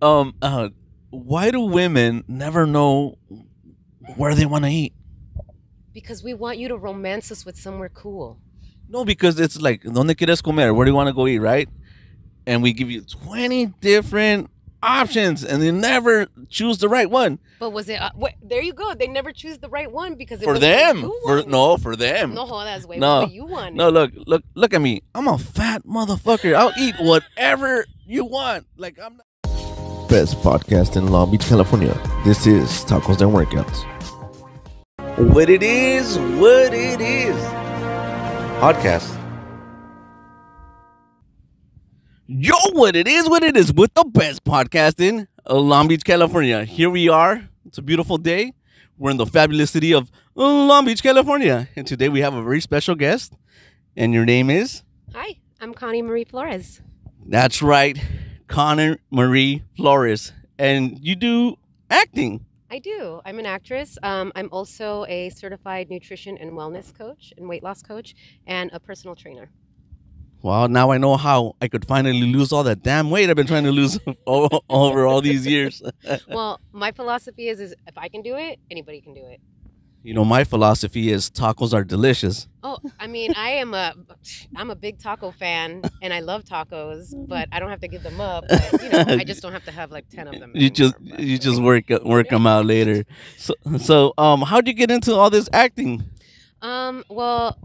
Um, uh, why do women never know where they want to eat? Because we want you to romance us with somewhere cool. No, because it's like, ¿dónde quieres comer? Where do you want to go eat, right? And we give you 20 different options, and you never choose the right one. But was it? There you go. They never choose the right one because it For wasn't what them. you For wanted. no, for them. No, that's way No, what you no. wanted. Look at me. I'm a fat motherfucker. I'll eat whatever you want. Like I'm not. Best podcast in Long Beach, California. This is Tacos and Workouts. What it is, podcast. Yo, what it is, with the best podcast in Long Beach, California. Here we are. It's a beautiful day. We're in the fabulous city of Long Beach, California. And today we have a very special guest. And your name is? Hi, I'm Connie Marie Flores. That's right, Connie Marie Flores. And you do acting. I do. I'm an actress. I'm also a certified nutrition and wellness coach and weight loss coach and a personal trainer. Well, now I know how I could finally lose all that damn weight I've been trying to lose over all these years. Well, my philosophy is if I can do it, anybody can do it. You know, my philosophy is tacos are delicious. Oh, I mean, I'm a big taco fan and I love tacos, but I don't have to give them up. But, I just don't have to have like 10 of them. You just work them out later. So how'd you get into all this acting? Well,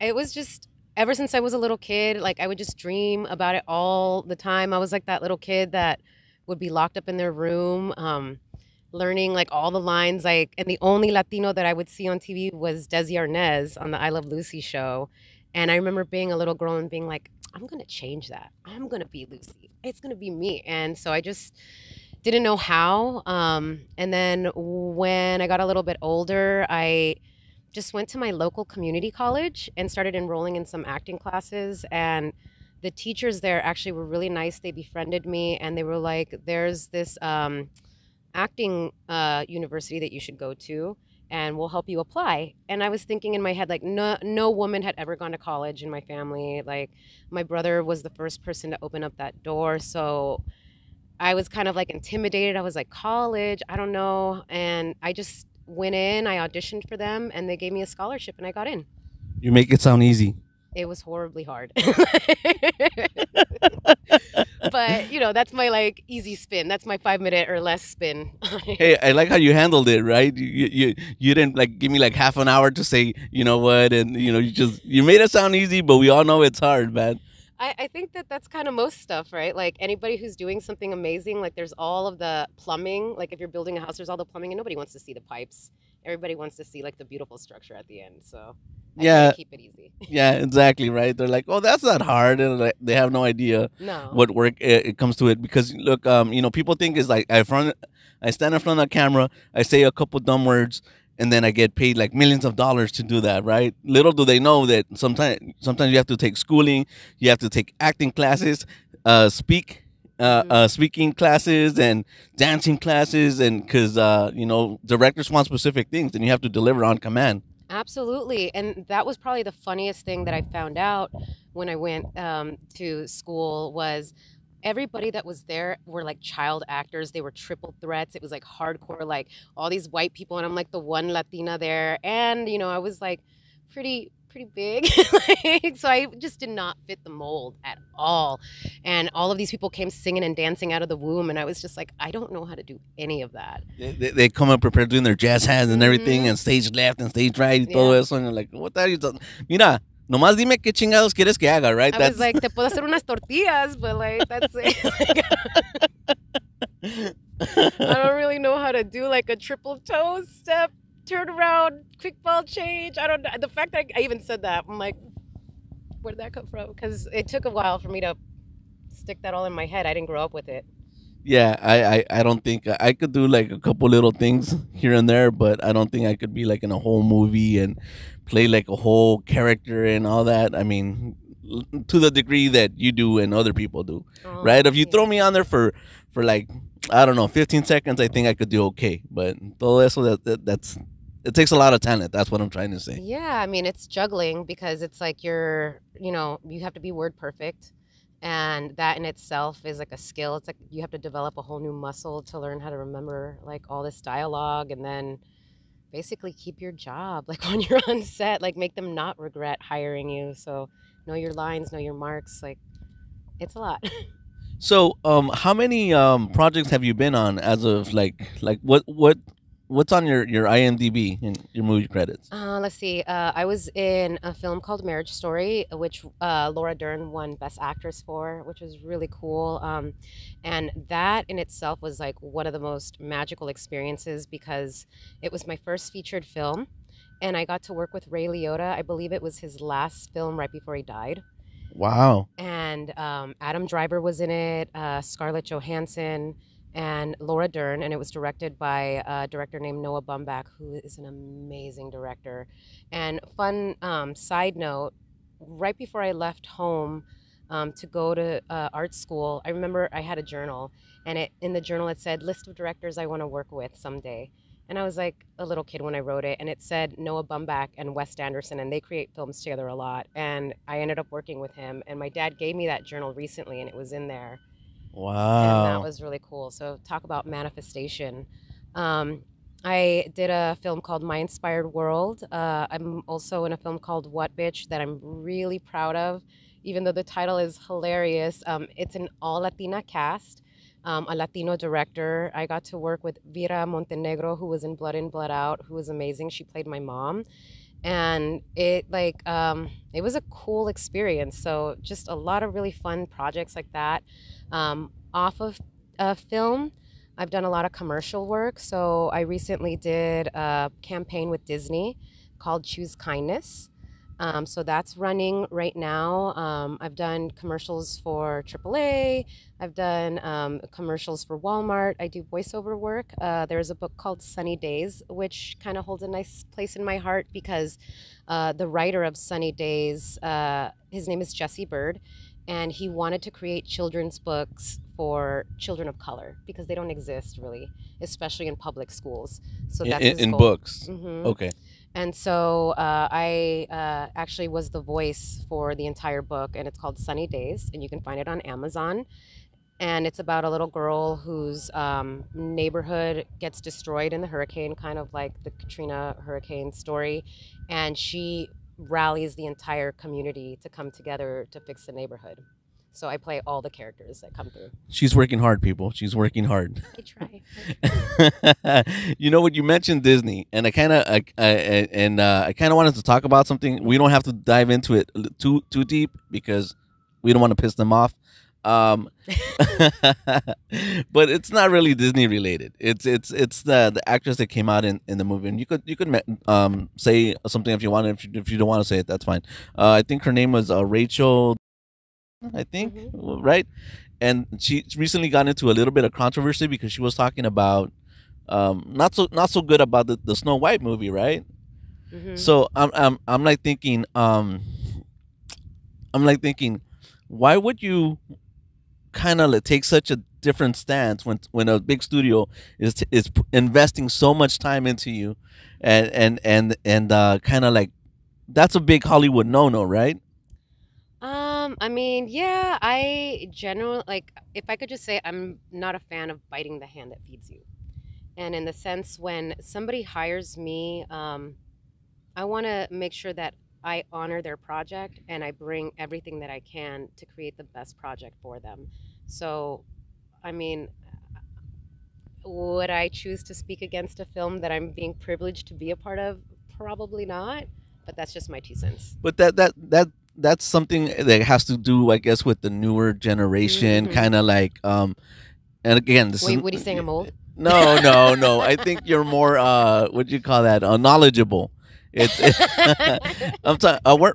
it was just ever since I was a little kid, like I would just dream about it all the time. I was like that little kid that would be locked up in their room, learning like all the lines, like, and the only Latino that I would see on TV was Desi Arnaz on the I Love Lucy show. And I remember being a little girl and being like, I'm going to change that. I'm going to be Lucy. It's going to be me. And so I just didn't know how. And then when I got a little bit older, I just went to my local community college and started enrolling in some acting classes. And the teachers there actually were really nice. They befriended me and they were like, there's this acting university that you should go to and we'll help you apply. And I was thinking in my head, like, no woman had ever gone to college in my family. Like, my brother was the first person to open up that door. So I was kind of like intimidated. I was like, college, I don't know. And I just went in, I auditioned for them, and they gave me a scholarship, and I got in. You make it sound easy. It was horribly hard. But, that's my, like, easy spin. That's my 5-minute or less spin. Hey, I like how you handled it, right? You didn't, like, give me, like, half an hour to say, you know what, and, you made it sound easy, but we all know it's hard, man. I think that's kind of most stuff, right? Like anybody who's doing something amazing, like there's all of the plumbing. Like if you're building a house, there's all the plumbing and nobody wants to see the pipes. Everybody wants to see like the beautiful structure at the end. So I try to keep it easy. Yeah, exactly, right? They're like, oh, that's not hard. And like, they have no idea what work it comes to it. Because look, people think it's like I stand in front of the camera, I say a couple dumb words, and then I get paid like millions of dollars to do that, right? Little do they know that sometimes you have to take schooling, you have to take acting classes, speaking classes, and dancing classes, and because directors want specific things, and you have to deliver on command. Absolutely, and that was probably the funniest thing that I found out when I went to school was everybody that was there were like child actors. They were triple threats. It was like hardcore, like all these white people, and I'm like the one Latina there. And I was like pretty big, so I just did not fit the mold at all. And all of these people came singing and dancing out of the womb, and I was just like, I don't know how to do any of that. They come up prepared doing their jazz hands and everything, and stage left and stage right, y todo eso, and you're like, what are you talking? Mira. Nomás dime qué chingados quieres que haga, right? I was like, te puedo hacer unas tortillas, but like, that's it. I don't really know how to do like a triple toe step, turn around, quick ball change. I don't know. The fact that I even said that, I'm like, where did that come from? Because it took a while for me to stick that all in my head. I didn't grow up with it. Yeah, I don't think I could do like a couple little things here and there, but I don't think I could be like in a whole movie and play like a whole character and all that. I mean, to the degree that you do and other people do, right? If you throw me on there for like, I don't know, 15 seconds, I think I could do okay. But todo eso that's it takes a lot of talent. That's what I'm trying to say. Yeah, I mean, it's juggling because it's like you have to be word perfect. and that in itself is like a skill. It's like you have to develop a whole new muscle to learn how to remember like all this dialogue, and then basically keep your job like when you're on set, like make them not regret hiring you. So know your lines, know your marks, like it's a lot. So, how many projects have you been on as of like what's on your IMDb and your movie credits? Let's see. I was in a film called Marriage Story, which Laura Dern won Best Actress for, which was really cool. And that in itself was like one of the most magical experiences because it was my first featured film, and I got to work with Ray Liotta. I believe it was his last film right before he died. Wow. And Adam Driver was in it, Scarlett Johansson, and Laura Dern, and it was directed by a director named Noah Baumbach, who is an amazing director. And fun side note, right before I left home to go to art school, I remember I had a journal, and in the journal it said list of directors I want to work with someday. And I was like a little kid when I wrote it, and it said Noah Baumbach and Wes Anderson, and they create films together a lot. And I ended up working with him, and my dad gave me that journal recently, and it was in there, and that Wow. was really cool. So talk about manifestation. Um, I did a film called My Inspired World. I'm also in a film called What Bitch that I'm really proud of, even though the title is hilarious. It's an all Latina cast, a Latino director. I got to work with Vera Montenegro, who was in Blood In, Blood Out, who was amazing. She played my mom. And it was a cool experience. So just a lot of really fun projects like that. Off of film, I've done a lot of commercial work. So I recently did a campaign with Disney called Choose Kindness. So that's running right now. I've done commercials for AAA. I've done commercials for Walmart. I do voiceover work. There's a book called Sunny Days, which kind of holds a nice place in my heart because the writer of Sunny Days, his name is Jesse Bird, and he wanted to create children's books for children of color because they don't exist really, especially in public schools. So that's his In goal. books. Hmm. Okay. And so I actually was the voice for the entire book, and it's called Sunny Days, and you can find it on Amazon. And it's about a little girl whose neighborhood gets destroyed in the hurricane, kind of like the Katrina hurricane story. And she rallies the entire community to come together to fix the neighborhood. So I play all the characters that come through. She's working hard, people. She's working hard. I try. You know what, you mentioned Disney, and I kind of wanted to talk about something. We don't have to dive into it too deep because we don't want to piss them off. Um, but it's not really Disney related. It's the actress that came out in the movie, and you could say something if you want. If you don't want to say it, that's fine. I think her name was Rachel. I think, Hmm. right? And she recently got into a little bit of controversy because she was talking about not so good about the Snow White movie, right? Hmm. So I'm like thinking, why would you kind of like take such a different stance when a big studio is investing so much time into you, and kind of like that's a big Hollywood no, right? I mean, yeah, I generally like if I could just say I'm not a fan of biting the hand that feeds you. And in the sense when somebody hires me, I want to make sure that I honor their project and I bring everything that I can to create the best project for them. So, I mean, would I choose to speak against a film that I'm being privileged to be a part of? Probably not, but that's just my 2 cents. But that's something that has to do, I guess, with the newer generation, Hmm. kind of like and again, this is Wait, what are you saying? I'm old? no. I think you're more what do you call that? Knowledgeable. It's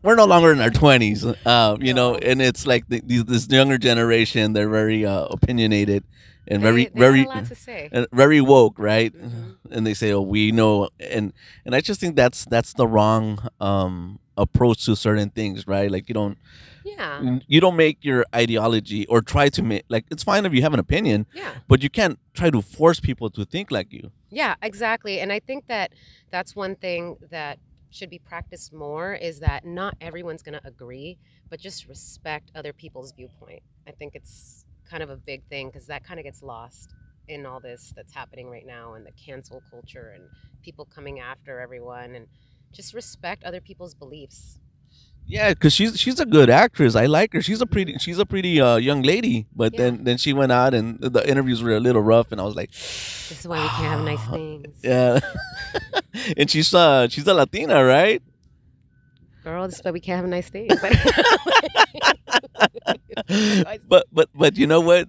we're no longer in our 20s, No. and it's like this younger generation. They're very opinionated and They got a lot to say. very woke, right? Hmm. And they say, "Oh, we know," and I just think that's the wrong approach to certain things, right? Like Yeah. you don't make your ideology or try to make, like, it's fine if you have an opinion, Yeah. but you can't try to force people to think like you. Yeah, exactly. And I think that that's one thing that should be practiced more is that not everyone's going to agree, but just respect other people's viewpoint. I think it's kind of a big thing because that kind of gets lost in all this that's happening right now and the cancel culture and people coming after everyone and just respect other people's beliefs. Yeah, because she's a good actress. I like her. Hmm. She's a pretty young lady. But Yeah. then she went out and the interviews were a little rough, and I was like, This is why we can't have nice things. yeah. And she's a Latina, right? Girl, this is why we can't have nice things. But you know what?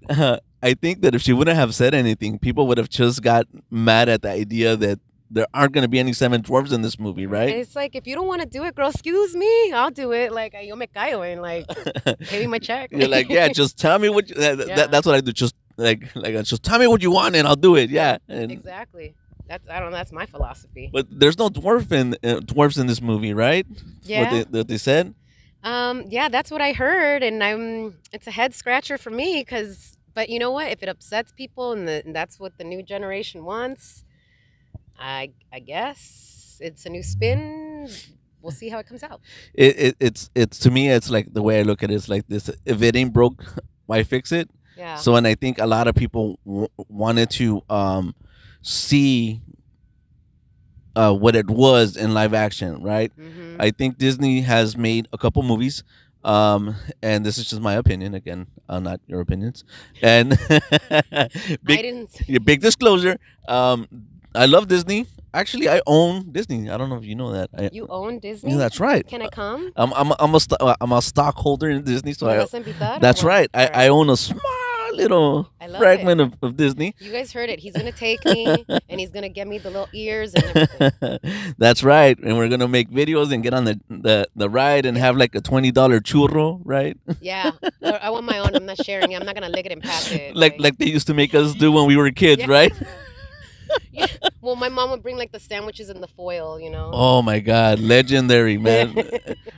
I think that if she wouldn't have said anything, people would have just got mad at the idea that there aren't going to be any seven dwarves in this movie, And right? it's like, if you don't want to do it, girl, excuse me, I'll do it. Like, yo me callo and like, pay me my check. You're like, yeah, just tell me what Yeah. that's what I do. Just just tell me what you want and I'll do it. Yeah, Yeah. And exactly. That's I don't know. That's my philosophy. but there's no dwarfs in this movie, right? Yeah. What they said. Yeah, that's what I heard, and it's a head scratcher for me because. But you know what? If it upsets people and that's what the new generation wants, I guess it's a new spin. We'll see how it comes out. It's to me it's like the way I look at it is like this: if it ain't broke, why fix it? Yeah. So, and I think a lot of people wanted to see what it was in live action, right? Mm-hmm. I think Disney has made a couple movies, and this is just my opinion again, not your opinions. And I big didn't. big disclosure, I love Disney. Actually, I own Disney. I don't know if you know that. You own Yeah, Disney? that's right. Can I come? I'm a stockholder in Disney, so ¿Me I, vas a invitar or that's what? right. All I right. own a small little I love it. fragment of Disney. You guys heard it. He's gonna take me, and he's gonna get me the little ears and everything. That's right. And we're gonna make videos and get on the ride and Yeah. have like a $20 churro, right? Yeah, I want my own. I'm not sharing it. I'm not gonna lick it and pass it. Like they used to make us do when we were kids, Yeah. right? Yeah. Well, my mom would bring like the sandwiches in the foil, you know. Oh my God, legendary, man.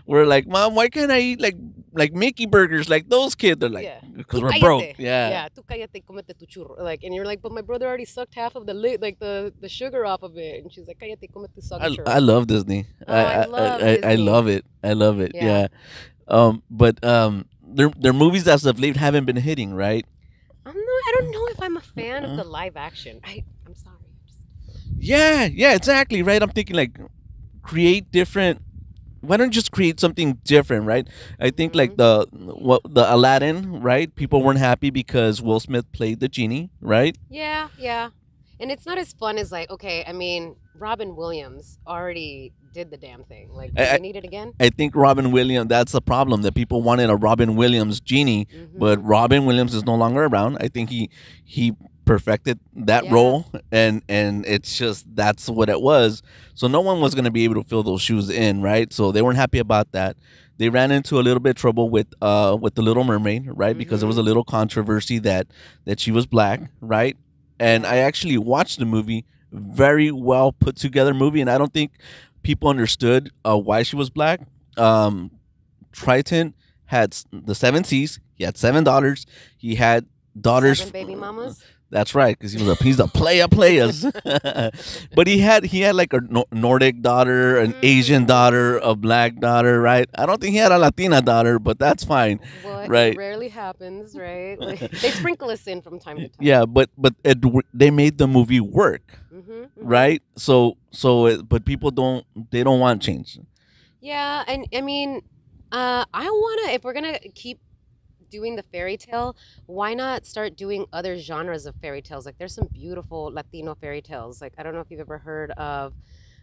We're like, Mom, why can't I eat like Mickey burgers like those kids? They're like, Yeah. because Tú we're broke. cállate. Yeah. Yeah. Tú cállate y cómete tu churro. Like, and you're like, but my brother already sucked half of the like the sugar off of it, and she's like, cállate y come tu soggy churro. I love Disney. Oh, I love I Disney. love it. I love it. Yeah. Yeah. But their movies as of late haven't been hitting, right? I don't know if I'm a fan of the live action. I'm sorry. Yeah, exactly, right? I'm thinking like create different. Why don't you just create something different, right? I think like the Aladdin, right? People weren't happy because Will Smith played the genie, right? Yeah, yeah. And it's not as fun as like, okay, I mean, Robin Williams already did the damn thing. Like, do I, we need it again? I think Robin Williams. That's the problem that people wanted a Robin Williams genie, but Mm-hmm. Robin Williams is no longer around. I think he perfected that Yeah. role, and it's just that's what it was. So no one was going to be able to fill those shoes in, right? So they weren't happy about that. They ran into a little bit of trouble with the Little Mermaid, right? Because there was a Mhm. little controversy that she was black, right? And I actually watched the movie, very well put together movie, and I don't think people understood why she was black. Triton had the seven C's. He had $7. He had daughters. Seven baby mamas. That's right, because he's a players. But he had like a Nordic daughter, an Asian daughter, a black daughter, right? I don't think he had a Latina daughter, but that's fine, What right? rarely happens, right? Like, they sprinkle us in from time to time. Yeah, but they made the movie work, Mm-hmm, right? But people don't want change. Yeah, and I mean, I wanna if we're gonna keep doing the fairy tale, why not start doing other genres of fairy tales? Like, there's some beautiful Latino fairy tales. Like, I don't know if you've ever heard of.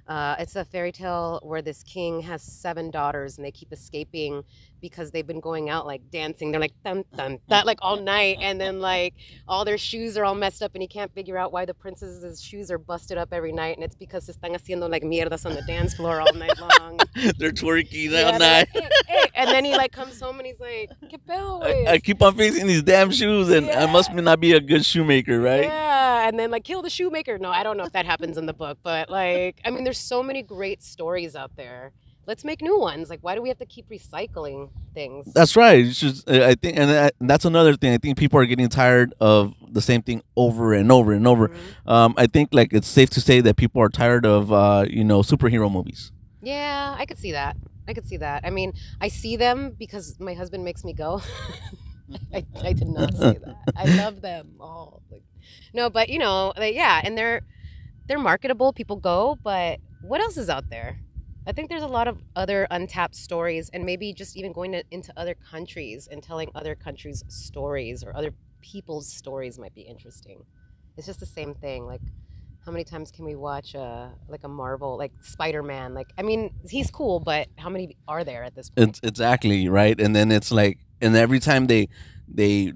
It's a fairy tale where this king has seven daughters and they keep escaping because they've been going out like dancing. They're like dun dun that like all night, and then like all their shoes are all messed up, and he can't figure out why the princess's shoes are busted up every night, and it's because se están haciendo like mierdas on the dance floor all night long. They're twerking Yeah, all they're night. like, and then he like comes home and he's like, "¿Qué pedo, güey?" I keep on facing these damn shoes, and I must not be a good shoemaker, right? Yeah, and then like kill the shoemaker. No, I don't know if that happens in the book, but like, I mean, there's so many great stories out there. Let's make new ones. Like, why do we have to keep recycling things? That's right. It's just, I think, and that's another thing. I think people are getting tired of the same thing over and over and over. Mhm. I think like it's safe to say that people are tired of superhero movies. Yeah, I could see that. I could see that. I mean, I see them because my husband makes me go. I did not say that. I love them all. Like, no, but like, yeah, and they're marketable. People go, but what else is out there? I think there's a lot of other untapped stories, and maybe just even going into other countries and telling other countries' stories or other people's stories might be interesting. It's just the same thing. Like, how many times can we watch like a Marvel, like Spider-Man? Like, I mean, he's cool, but how many are there at this point? It's exactly right, and then it's like, and every time they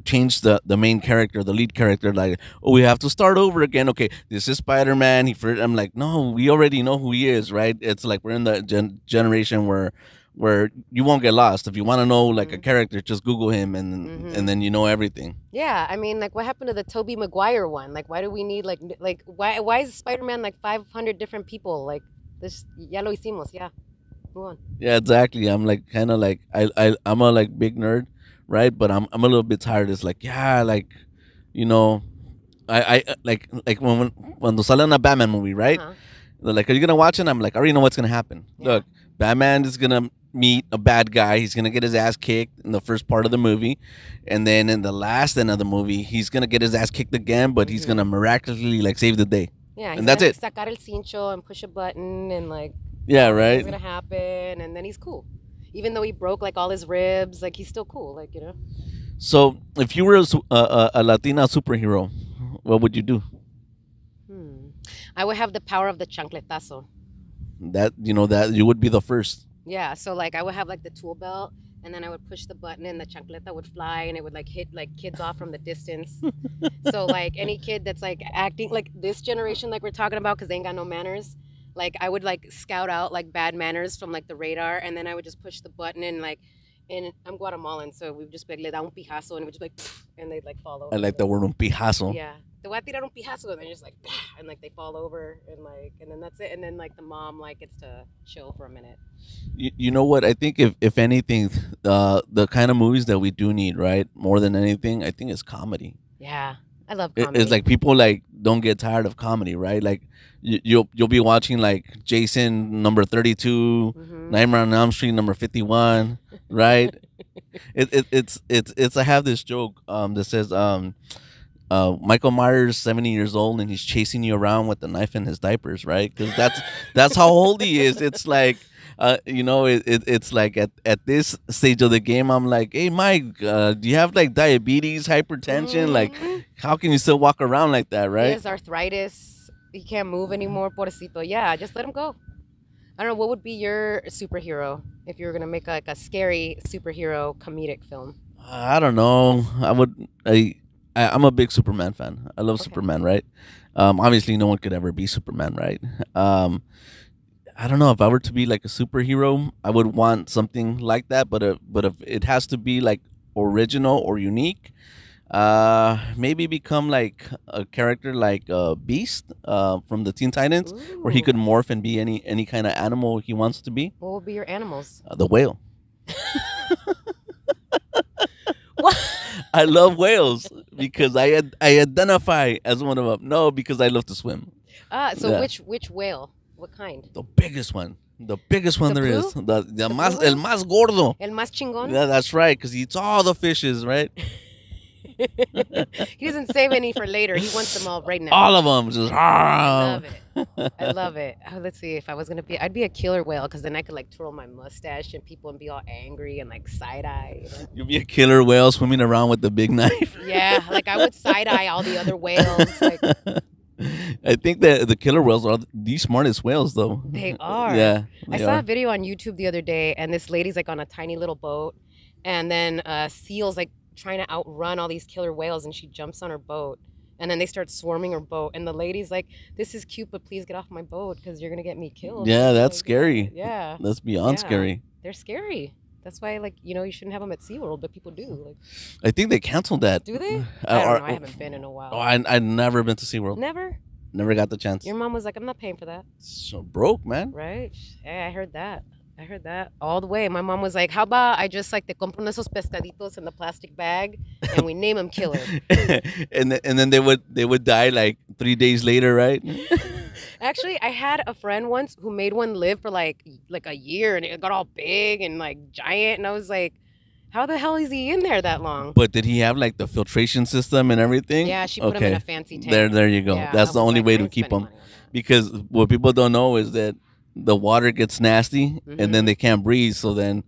change the main character, the lead character, like, oh, we have to start over again. Okay, this is Spider Man. I'm like, no, we already know who he is, right? It's like we're in the generation where you won't get lost if you want to know like a Hmm. character. Just Google him, and Hmm. then you know everything. Yeah, I mean, like, what happened to the Tobey Maguire one? Like, why do we need like why is Spider-Man like 500 different people? Like, this ya lo hicimos, yeah, move on. Yeah, exactly. I'm like kind of like I'm a like big nerd, right? But I'm a little bit tired. It's like, yeah, like, you know, I like when sale a Batman movie, Uh right? huh. They're like, are you gonna watch it? I'm like, I already know what's gonna happen. Yeah. Look, Batman is gonna meet a bad guy. He's gonna get his ass kicked in the first part of the movie, and then in the last end of the movie, he's gonna get his ass kicked again, but he's Hmm. gonna miraculously like save the day, Yeah, he's and that's gonna it. sacar el cincho and push a button, and like Yeah, everything's right. gonna happen, and then he's cool. Even though he broke like all his ribs, like he's still cool. Like, So if you were a Latina superhero, what would you do? hmm. I would have the power of the chancletazo. That that you would be the first. Yeah, so like I would have like the tool belt, and then I would push the button and the chancleta would fly and it would like hit like kids off from the distance. So like any kid that's like acting like this generation like we're talking about because they ain't got no manners, like I would like scout out like bad manners from like the radar, and then I would just push the button and like, and I'm Guatemalan, so we would just be like le da un pijazo and it would just be like and they'd like fall I over. like the Like, word un pijazo. yeah. Te voy a tirar un pijazo, and they're just like, and like they fall over, and like, and then that's it. And then like the mom like gets to chill for a minute. You know what? I think if anything, the kind of movies that we do need, right, more than anything, I think is comedy. Yeah, I love It's comedy. like people like don't get tired of comedy, right? Like you'll be watching like Jason number 32, Hmm. Nightmare on Elm Street number 51, right? It's I have this joke that says Michael Myers 70 years old and he's chasing you around with the knife in his diapers, right? Because that's how old he is. It's like it's like at this stage of the game, I'm like, hey Mike, do you have like diabetes, hypertension? Like, Hmm. how can you still walk around like that, He right? has arthritis. He can't move anymore, pobrecito. Yeah, just let him go. I don't know. What would be your superhero if you were gonna make like a scary superhero comedic film? I don't know. I'm a big Superman fan. I love Okay. Superman, right? Obviously, no one could ever be Superman, right? Um, I don't know if I were to be like a superhero, I would want something like that. But if it has to be like original or unique, maybe become like a character like Beast, from the Teen Titans, where he Ooh. could morph and be any kind of animal he wants to be. What would be your animals? The whale. What? I love whales because I identify as one of them. No, because I love to swim. So Yeah, which whale? What kind? the biggest one The there is, blue? the The blue más el whale? más gordo. El más chingón? Yeah, that's right, because he eats all the fishes, right? He doesn't save any for later. He wants them all right now. All of them, just I ah. love it. I love it. Oh, let's see. If I was gonna be, I'd be a killer whale because then I could like twirl my mustache and people and be all angry and like side eye. You'll be a killer whale swimming around with the big knife. Yeah, like I would side eye all the other whales. Like I think that the killer whales are the smartest whales, though. they are. Yeah, I they saw a are. video on YouTube the other day, and this lady's like on a tiny little boat, and then seals like trying to outrun all these killer whales, and she jumps on her boat, and then they start swarming her boat, and the lady's like, "This is cute, but please get off my boat because you're gonna get me killed." And Yeah, I'm that's like, yeah, scary. yeah, That's beyond yeah. scary. They're scary. That's why, like, you shouldn't have them at SeaWorld, but people do. Like, I think they canceled that. do they? I don't know. I Or, haven't been in a oh, while. I never been to SeaWorld. Never. Never got the chance. Your mom was like, "I'm not paying for that." So broke, man. Right? Hey, I heard that. I heard that all the way. My mom was like, "How about I just like te compro uno esos pescaditos in the plastic bag and we name him Killer." And then they would die like 3 days later, right? Actually, I had a friend once who made one live for like a year, and it got all big and like giant, and I was like, how the hell is he in there that long? But did he have like the filtration system and everything? Yeah, she put him in a Okay, fancy tank. there you go. Yeah, I That's the was only like, way I to ain't keep spending them, money on that. because what people don't know is that the water gets nasty, and then Mm-hmm. they can't breathe. So then,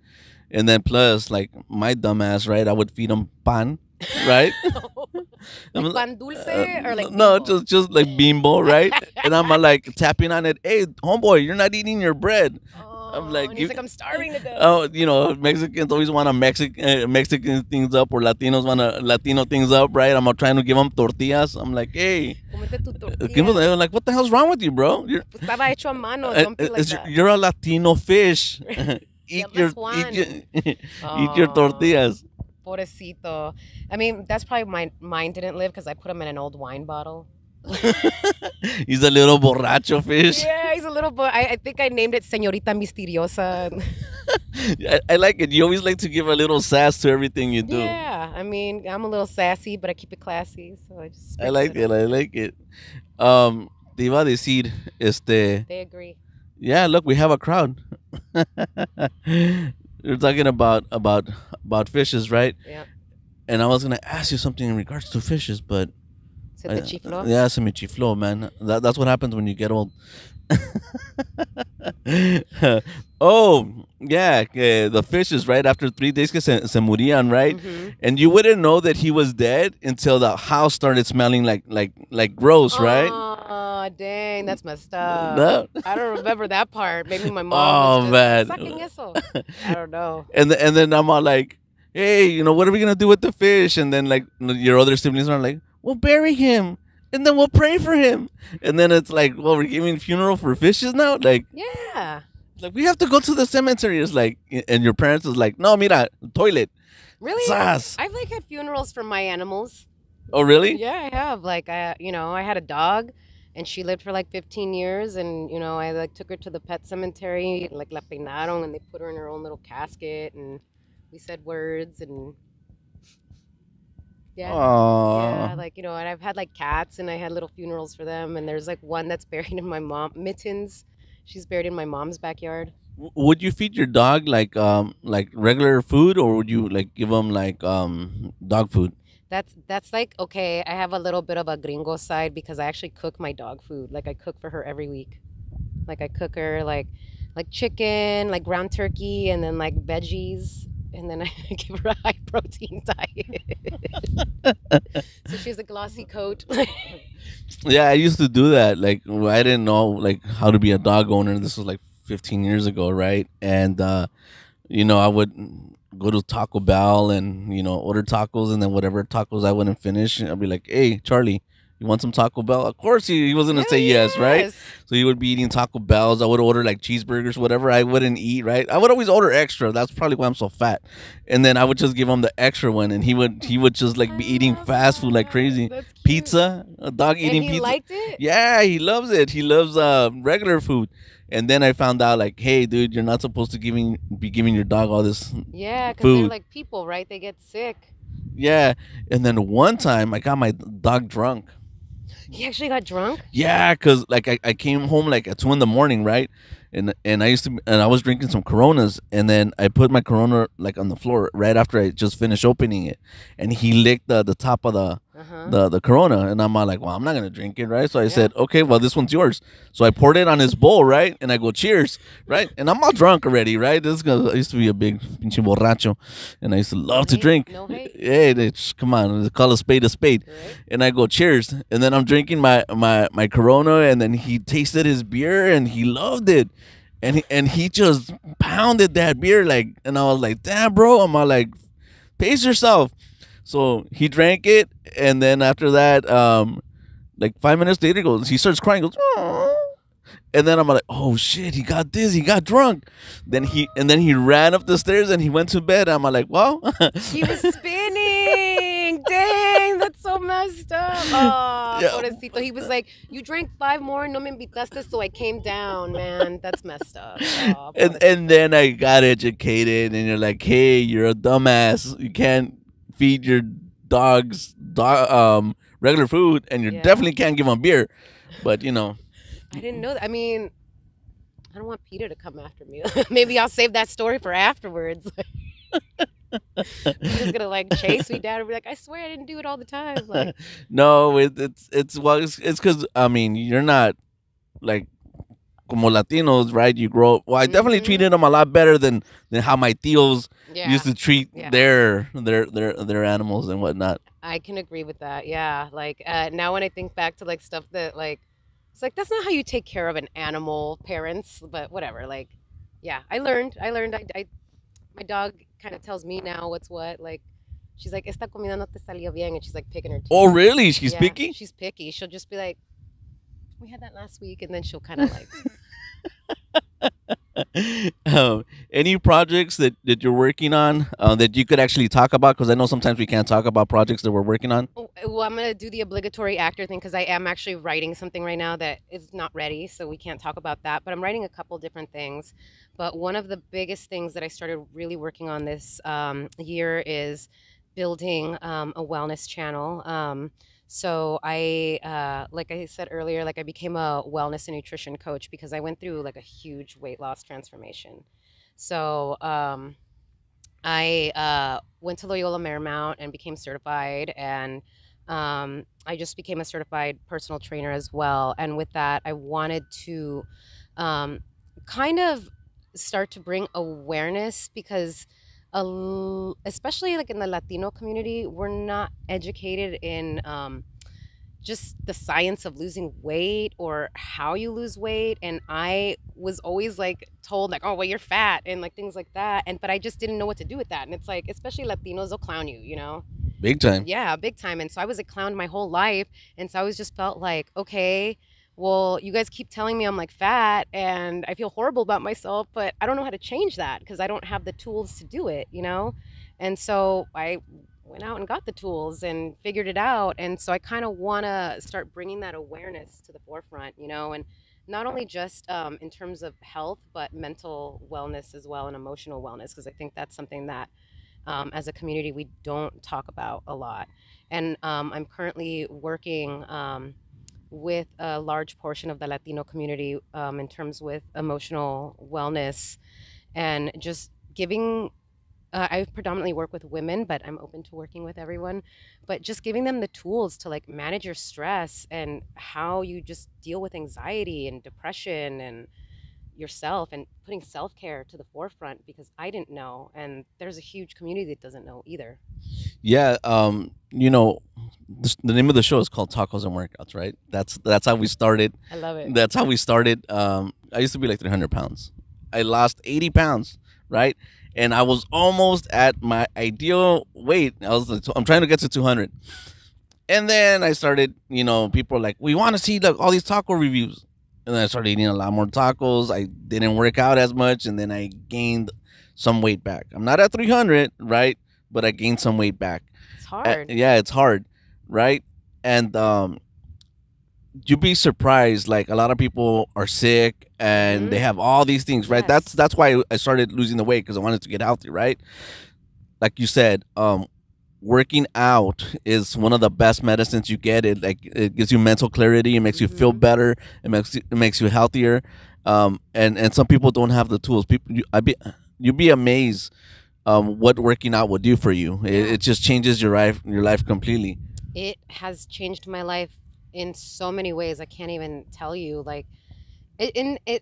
and then plus, like my dumbass, right? I would feed them pan, right? Like I'm like, pan dulce or like no, bimbo? just like bimbo, right? And I'm like tapping on it. Hey, homeboy, you're not eating your bread. I'm Oh, like, and he's you, like, I'm starving to death. oh, Mexicans always want to Mexican things up, or Latinos want to Latino things up, right? I'm trying to give them tortillas. I'm like, hey, Comete tu tortilla. they're like, what the hell's wrong with you, bro? Pues estaba hecho a mano. Don't be like that. You're a Latino fish. Yeah, that's Juan. Eat your Oh, tortillas. pobrecito. I mean, that's probably mine didn't live because I put him in an old wine bottle. He's a little borracho fish. Yeah, he's a little boy. I think I named it Señorita Misteriosa. I like it. You always like to give a little sass to everything you do. Yeah, I mean, I'm a little sassy, but I keep it classy, so I just I sprinkle like it it. on. I like it. Te iba a decir, They agree. yeah, look, we have a crowd. You're talking about fishes, right? Yeah. And I was gonna ask you something in regards to fishes, but Se te chifló? yeah, se me chifló, man. That's what happens when you get old. Oh, yeah, the fishes, right? After 3 days, que se morían, right? Mm-hmm. And you wouldn't know that he was dead until the house started smelling like gross, right? Oh, dang, that's messed up. No? I don't remember that part. Maybe my mom Oh, was just man. like, saquen eso. I don't know. And then I'm all like, hey, what are we gonna do with the fish? And then like your other siblings are like, we'll bury him, and then we'll pray for him. And then it's like, well, we're giving funeral for fishes now. Yeah. Like we have to go to the cemetery. It's like, and your parents is like, no, mira, toilet. Really? Sas. I've like had funerals for my animals. Oh, really? Yeah, I have. Like, I had a dog, and she lived for like 15 years, and I like took her to the pet cemetery, like la peinaron, and they put her in her own little casket, and we said words, and yeah, yeah, Aww. like and I've had like cats, and I had little funerals for them, and there's like one that's buried in my mom Mittens. She's buried in my mom's backyard. Would you feed your dog like regular food, or would you like give them like dog food? That's like okay. I have a little bit of a gringo side because I actually cook my dog food. Like I cook for her every week. Like I cook her like chicken, like ground turkey, and then like veggies, and then I give her a high protein diet. So she has a glossy coat. Yeah, I used to do that. Like I didn't know like how to be a dog owner. This was like 15 years ago, right? And I would go to Taco Bell and order tacos, and then whatever tacos I wouldn't finish, I'd be like, "Hey, Charlie, you want some Taco Bell?" Of course, he was gonna Hell say yes, right? yes. So he would be eating Taco Bells. I would order like cheeseburgers, whatever I wouldn't eat, right? I would always order extra. That's probably why I'm so fat. And then I would just give him the extra one, and he would just like I be eating love fast food like that. crazy. That's cute. Pizza, a dog And eating he pizza. liked it? Yeah, he loves it. He loves regular food. And then I found out like, hey, dude, you're not supposed to be giving your dog all this Yeah, because they're food. like people, right? They get sick. Yeah. And then one time I got my dog drunk. He actually got drunk? Yeah, cause like I came home like at 2 in the morning, right? And I was drinking some Coronas, and then I put my Corona like on the floor right after I just finished opening it, and he licked the top of Uh-huh. the Corona, and I'm all like, well, I'm not gonna drink it, right? So I Yeah. said, okay, well, this one's yours. So I poured it on his bowl, right? And I go, cheers, right? And I'm all drunk already, right? I used to be a big pinche borracho, and I used to love to hate, drink. no hate. Hey, come on, let's call a spade a spade. Right? And I go, cheers. And then I'm drinking my Corona, and then he tasted his beer, and he loved it. And he just pounded that beer, like, and I was like, damn, bro. I'm all like, pace yourself. So he drank it, and then after that, like 5 minutes later, he starts crying, goes, "Aw." And then I'm like, oh shit, he got this, he got drunk. Then he ran up the stairs and he went to bed. I'm like, well, He was spinning. Dang, that's so messed up. Oh, Yeah. pobrecito. He was like, you drank 5 more, no me invitaste, so I came down, man. That's messed up. Oh, and then I got educated, and you're like, hey, you're a dumbass. You can't feed your dogs regular food, and you Yeah. definitely can't give them beer. But I didn't know that. I mean, I don't want Peter to come after me. Maybe I'll save that story for afterwards. Peter's gonna like chase me down and be like, "I swear I didn't do it all the time." Like, No, it's well, it's because I mean you're not like como Latinos, right? You grow up. Well, I definitely mm-hmm. treated them a lot better than how my tios Yeah, used to treat yeah. their animals and whatnot. I can agree with that. Yeah, like now when I think back to like stuff that like, it's like that's not how you take care of an animal, parents. But whatever. Like, yeah, I learned. I learned. I my dog kind of tells me now what's what. Like, she's like, "Esta comida no te salió bien," and she's like picking her Oh, teeth. really? She's Yeah, picky. she's picky. She'll just be like, "We had that last week," and then she'll kind of like, Any projects that you're working on that you could actually talk about? Because I know sometimes we can't talk about projects that we're working on. oh, well, I'm gonna do the obligatory actor thing because I am actually writing something right now that is not ready, so we can't talk about that. But I'm writing a couple different things. But one of the biggest things that I started really working on this year is building a wellness channel. So like I said earlier, like I became a wellness and nutrition coach because I went through like a huge weight loss transformation. So I went to Loyola Marymount and became certified, and I just became a certified personal trainer as well. And with that, I wanted to um, kind of start to bring awareness because, especially like in the Latino community, we're not educated in just the science of losing weight or how you lose weight. And I was always like told like, oh well, you're fat and like things like that, and but I just didn't know what to do with that. And it's like, especially Latinos, they'll clown you, you know. Big time. Yeah, big time. And so I was a clown my whole life, and so I always just felt like, okay, well, you guys keep telling me I'm like fat and I feel horrible about myself, but I don't know how to change that because I don't have the tools to do it, you know. And so I went out and got the tools and figured it out. And so I kind of want to start bringing that awareness to the forefront, you know, and not only just in terms of health, but mental wellness as well and emotional wellness, because I think that's something that as a community we don't talk about a lot. And I'm currently working with a large portion of the Latino community in terms with emotional wellness and just giving I predominantly work with women, but I'm open to working with everyone. But just giving them the tools to like manage your stress and how you just deal with anxiety and depression and yourself and putting self-care to the forefront because I didn't know and there's a huge community that doesn't know either. Yeah. The name of the show is called Tacos and Workouts, right? That's how we started. I love it. That's how we started. I used to be like 300 pounds. I lost 80 pounds, right? And I was almost at my ideal weight. I'm trying to get to 200. And then I started, people are like, we want to see like all these taco reviews. And then I started eating a lot more tacos. I didn't work out as much, and then I gained some weight back. I'm not at 300, right? But I gained some weight back. It's hard. Yeah, it's hard, right? And you'd be surprised. Like a lot of people are sick and they Mm-hmm. have all these things, right? That's Yes. that's why I started losing the weight because I wanted to get healthy, right? Like you said, working out is one of the best medicines you get. It gives you mental clarity. It makes you feel Mm-hmm. better. It makes you healthier. And some people don't have the tools. You'd be amazed what working out will do for you. Yeah. It just changes your life completely. It has changed my life in so many ways. I can't even tell you. Like,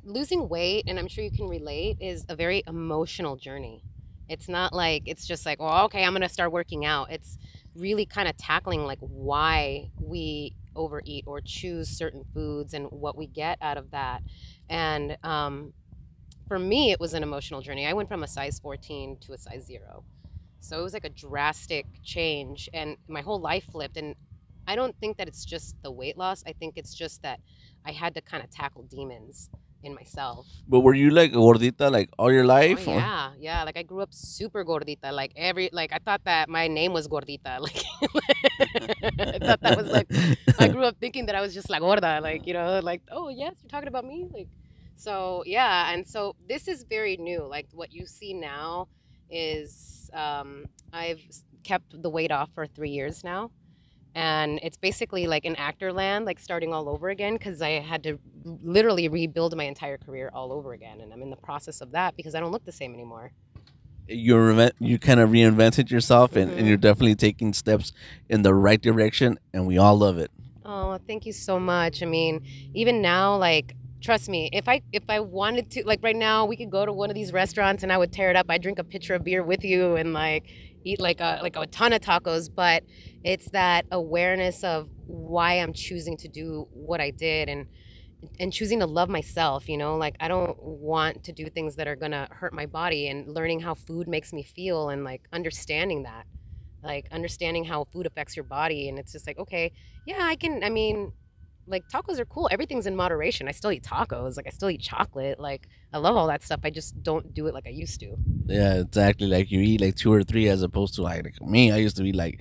losing weight, and I'm sure you can relate, is a very emotional journey. It's not like it's just like, well, okay, I'm gonna start working out. It's really kind of tackling like why we overeat or choose certain foods and what we get out of that. And for me, it was an emotional journey. I went from a size 14 to a size 0. So it was like a drastic change, and my whole life flipped. And I don't think that it's just the weight loss. I think it's just that I had to kind of tackle demons in myself. But were you like gordita like all your Oh life? Or? yeah, yeah. Like I grew up super gordita. Like I thought that my name was gordita. Like I thought that was like I grew up thinking that I was just like gorda. Like like oh yes, you're talking about me. Like so yeah. And so this is very new. Like what you see now is I've kept the weight off for 3 years now, and it's basically like an actor land, like starting all over again, because I had to literally rebuild my entire career all over again, and I'm in the process of that because I don't look the same anymore. You kind of reinvented yourself, and Hmm. you're definitely taking steps in the right direction, and we all love it. Oh, thank you so much. I mean, even now, like, trust me, if I wanted to, like right now, we could go to one of these restaurants and I would tear it up. I'd drink a pitcher of beer with you and like eat like a ton of tacos. But it's that awareness of why I'm choosing to do what I did, and choosing to love myself, like I don't want to do things that are gonna hurt my body, and learning how food makes me feel, and like understanding that, like understanding how food affects your body. And it's just like, okay, yeah, I mean, like tacos are cool, everything's in moderation. I still eat tacos, like I still eat chocolate, like I love all that stuff. I just don't do it like I used to. Yeah, exactly. Like you eat like two or three as opposed to like me. I used to eat like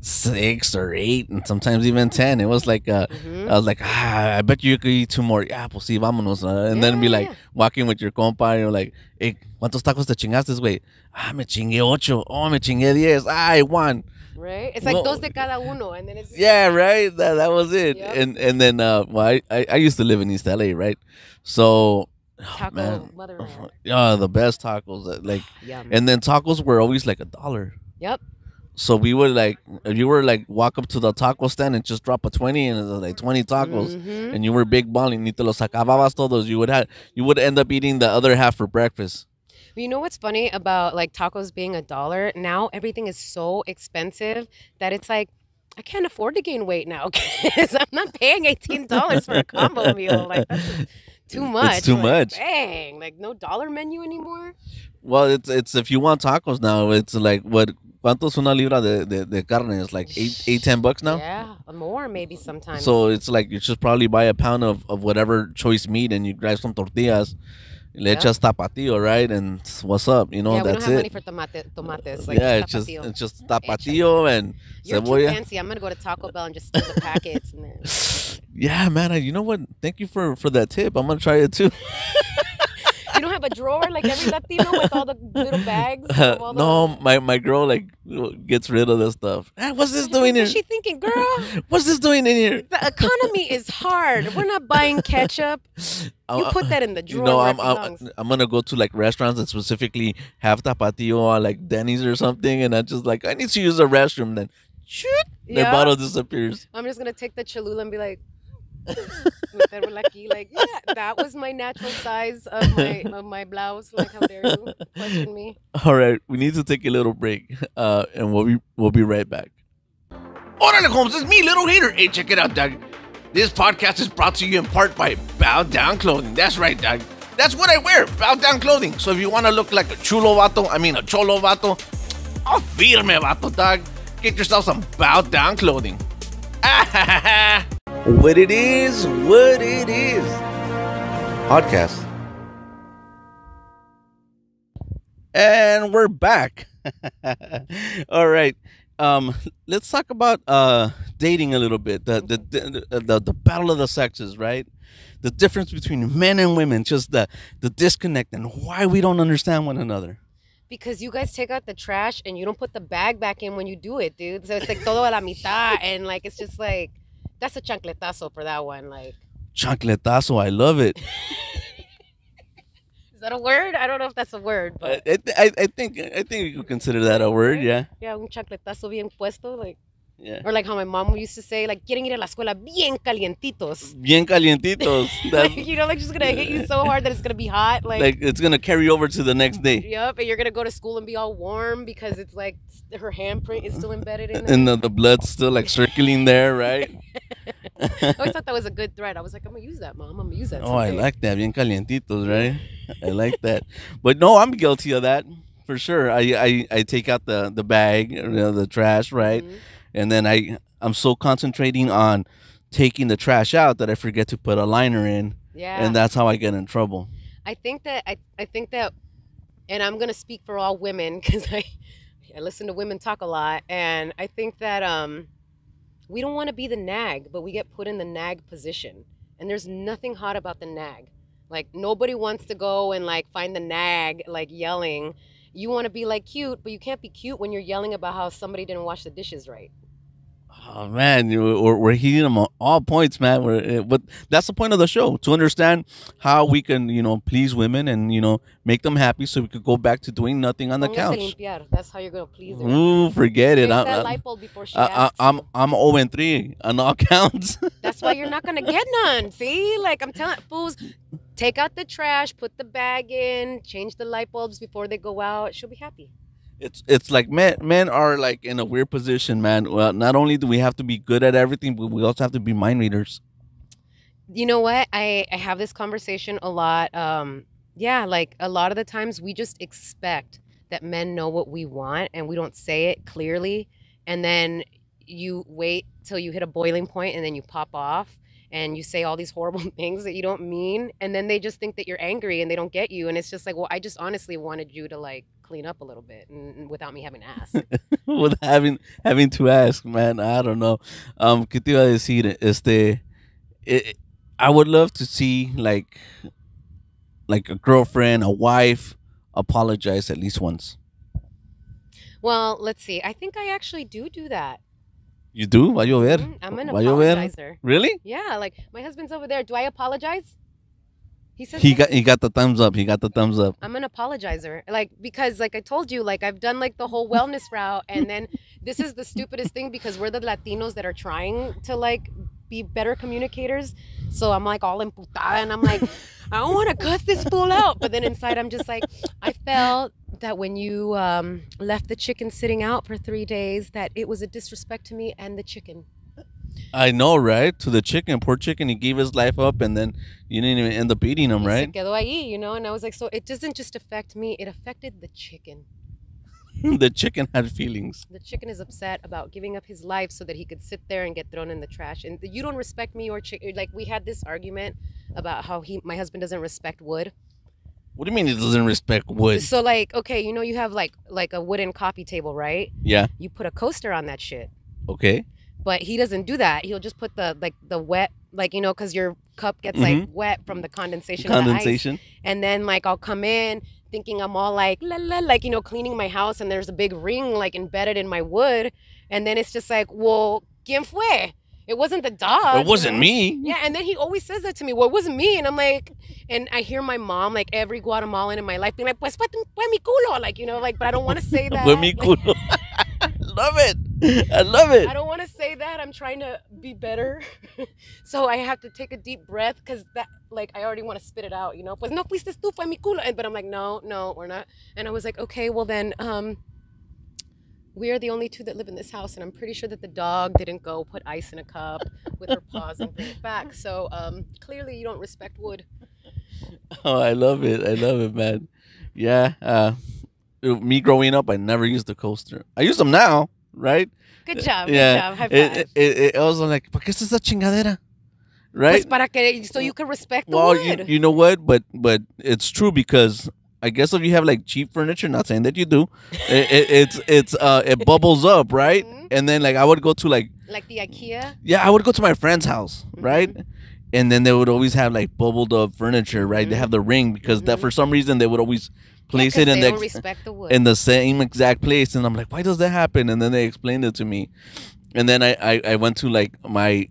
six or eight, and sometimes even 10. It was like, Hmm. I was like, I bet you could eat two more. Yeah, pues sí, vámonos. And then be Yeah, like yeah. walking with your compa, and you're like, hey, ¿cuántos tacos te chingaste, güey? Me chingué ocho. Oh, me chingué 10. I won. Right, it's like dos Well, de cada uno, and then it's just yeah, like, right. That was it. yep. And then well, I used to live in East LA, right? So, oh, Taco man, motherland. yeah, the best tacos. Like, Yum. and then tacos were always like $1. Yep. So we would like, if you were like walk up to the taco stand and just drop a 20, and it was like 20 tacos, Hmm. and you were big balling, ni te los acababas todos. You would end up eating the other half for breakfast. You know what's funny about like tacos being $1? Now everything is so expensive that it's like I can't afford to gain weight now because I'm not paying $18 for a combo meal. Like that's just too It's much. too Like much. dang, like no dollar menu anymore. Well, it's if you want tacos now, it's like what. ¿Cuántos una libra de carne? It's like eight, $10 now. Yeah, more maybe sometimes. So it's like you should probably buy a pound of whatever choice meat, and you grab some tortillas, le Yep. echas tapatio, right? And what's up? Yeah, we don't That's have money it. for tomates, like Yeah, just it's just tapatio. it's just Échale. tapatio and You're too cebolla. fancy. I'm gonna go to Taco Bell and just steal the packets and then. Yeah, man. You know what? Thank you for that tip. I'm gonna try it too. You don't have a drawer like every Latino with all the little bags of all No, the. my girl like gets rid of the stuff. What's this doing What's here? she thinking, girl? What's this doing in here? The economy is hard. We're not buying ketchup. You Uh, put that in the you drawer know, where it belongs. I'm gonna go to like restaurants that specifically have tapatio, or like Denny's or something, and I just like I need to use the restroom. Then, shoot, their Yeah. bottle disappears. I'm just gonna take the Cholula and be like, meterla aquí, like, yeah, that was my natural size of my blouse. Like, how dare you question me? All right, we need to take a little break, and we'll be right back. Orale, Holmes, it's me, Little Hater. Hey, check it out, Doug. This podcast is brought to you in part by Bow Down Clothing. That's right, Doug. That's what I wear, Bow Down Clothing. So if you want to look like a chulo vato, a cholo vato, a firme vato, Doug, get yourself some Bow Down Clothing. What it is, podcast. And we're back. All right. Let's talk about dating a little bit. The battle of the sexes, right? The difference between men and women, just the disconnect, and why we don't understand one another. Because you guys take out the trash and you don't put the bag back in when you do it, dude. So it's like todo a la mitad, and like it's just like that's a chancletazo for that one. Like, Chancletazo, I love it. is that a word? I don't know if that's a word, but I think you could consider that a word. right? Yeah, Yeah, un chancletazo bien puesto, like, yeah. or like how my mom used to say, like, quieren ir a la escuela bien calientitos. Bien calientitos. That's Like, like she's gonna hit you so hard that it's gonna be hot. like it's gonna carry over to the next day. Yep, and you're gonna go to school and be all warm because it's like her handprint is still embedded in And there. the blood's still like circling there, right? I always thought that was a good thread. I was like, I'm gonna use that, mom. I'm gonna use that Oh, I someday. like that. Bien calientitos, right? I like that. But no, I'm guilty of that for sure. I take out the bag, the trash, right? Mhm. And then I'm so concentrating on taking the trash out that I forget to put a liner in, Yeah, and that's how I get in trouble. I think that, and I'm gonna speak for all women because I listen to women talk a lot, and I think that we don't want to be the nag, but we get put in the nag position, and there's nothing hot about the nag. Like nobody wants to go and like find the nag like yelling. You want to be like cute, but you can't be cute when you're yelling about how somebody didn't wash the dishes right. Oh man, we're hitting them on all points, man. But that's the point of the show, to understand how we can, please women and make them happy, so we could go back to doing nothing on the Póngase a couch. limpiar. That's how you're gonna please her. Ooh, forget it. Fix that light bulb before she asks I'm you. I'm 0-3 on all counts. That's why you're not gonna get none. See, like I'm telling fools, take out the trash, put the bag in, change the light bulbs before they go out. She'll be happy. It's like men are like in a weird position, man. Well, not only do we have to be good at everything, but we also have to be mind readers. You know what? I have this conversation a lot. Yeah, like a lot of the times we just expect that men know what we want and we don't say it clearly. And then you wait till you hit a boiling point and then you pop off and you say all these horrible things that you don't mean. And then they just think that you're angry and they don't get you. And it's just like, well, I just honestly wanted you to like clean up a little bit and without me having to ask. With having to ask, man. I don't know. ¿Qué te iba a decir? Eh, I would love to see like a girlfriend, a wife apologize at least once. Well, let's see. I think I actually do that. You do? Va a llover. I'm an Va a llover. apologizer. Really? Yeah, like my husband's over there. Do I apologize? He says He yes. got the thumbs up. He got the thumbs up. I'm an apologizer. Like because like I told you, like I've done like the whole wellness route and then this is the stupidest thing because we're the Latinos that are trying to like be better communicators. So I'm like all emputada and I'm like, I don't want to cuss this fool out. But then inside I'm just like, I felt that when you left the chicken sitting out for 3 days, that it was a disrespect to me and the chicken. I know, right? To the chicken, poor chicken. He gave his life up, and then you didn't even end up eating him, Y se right? quedó ahí, you know? And I was like, so it doesn't just affect me, it affected the chicken. The chicken had feelings. The chicken is upset about giving up his life so that he could sit there and get thrown in the trash. And you don't respect me or chicken. Like we had this argument about how my husband doesn't respect wood. What do you mean he doesn't respect wood? So like, okay, you know, you have like a wooden coffee table, right? Yeah. You put a coaster on that shit. Okay. But he doesn't do that. He'll just put the wet, like, you know, because your cup gets like wet from the condensation. Of the ice. And then like I'll come in thinking I'm all like la la, like, you know, cleaning my house and there's a big ring like embedded in my wood, and then it's just like, well, ¿quién fue? It wasn't the dog. It wasn't me. Yeah, and then he always says that to me. Well, it wasn't me, and I'm like, and I hear my mom, like every Guatemalan in my life, being like, pues fue mi culo, like, you know, like, but I don't want to say that. Fue mi culo. Love it. I love it. I don't want to say that. I'm trying to be better. So I have to take a deep breath because that, like, I already want to spit it out, you know? Pues no fuiste tú, fue mi culo. But I'm like, no, we're not. And I was like, okay, well then, we are the only two that live in this house. And I'm pretty sure that the dog didn't go put ice in a cup with her paws and bring it back. So clearly you don't respect wood. Oh, I love it. I love it, man. Yeah. Me growing up, I never used the coaster. I use them now, right? Good job. Yeah. Good job. High five. I was like, ¿para qué es esa chingadera? Right? Pues para que, so you can respect the Well, wood. you know what? But it's true because I guess if you have like cheap furniture, not saying that you do, it bubbles up, right? And then like I would go to like the IKEA. Yeah, I would go to my friend's house, right? And then they would always have like bubbled up furniture, right? They have the ring because that for some reason they would always place it in they don't respect the wood. in the same exact place, and I'm like, why does that happen? And then they explained it to me, and then I went to like my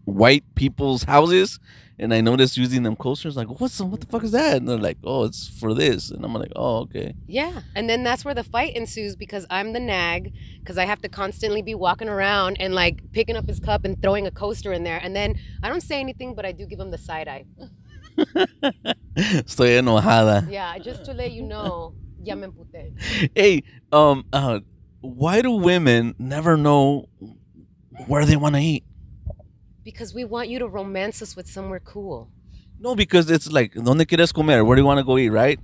white people's houses, and I noticed using them coasters. Like, what the fuck is that? And they're like, oh, it's for this, and I'm like, oh, okay. Yeah, and then that's where the fight ensues because I'm the nag, because I have to constantly be walking around and like picking up his cup and throwing a coaster in there, and then I don't say anything, but I do give him the side eye. Estoy enojada. Yeah, just to let you know, ya me emputé. Hey, why do women never know where they want to eat? Because we want you to romance us with somewhere cool. No, because it's like, ¿dónde quieres comer? Where do you want to go eat, right?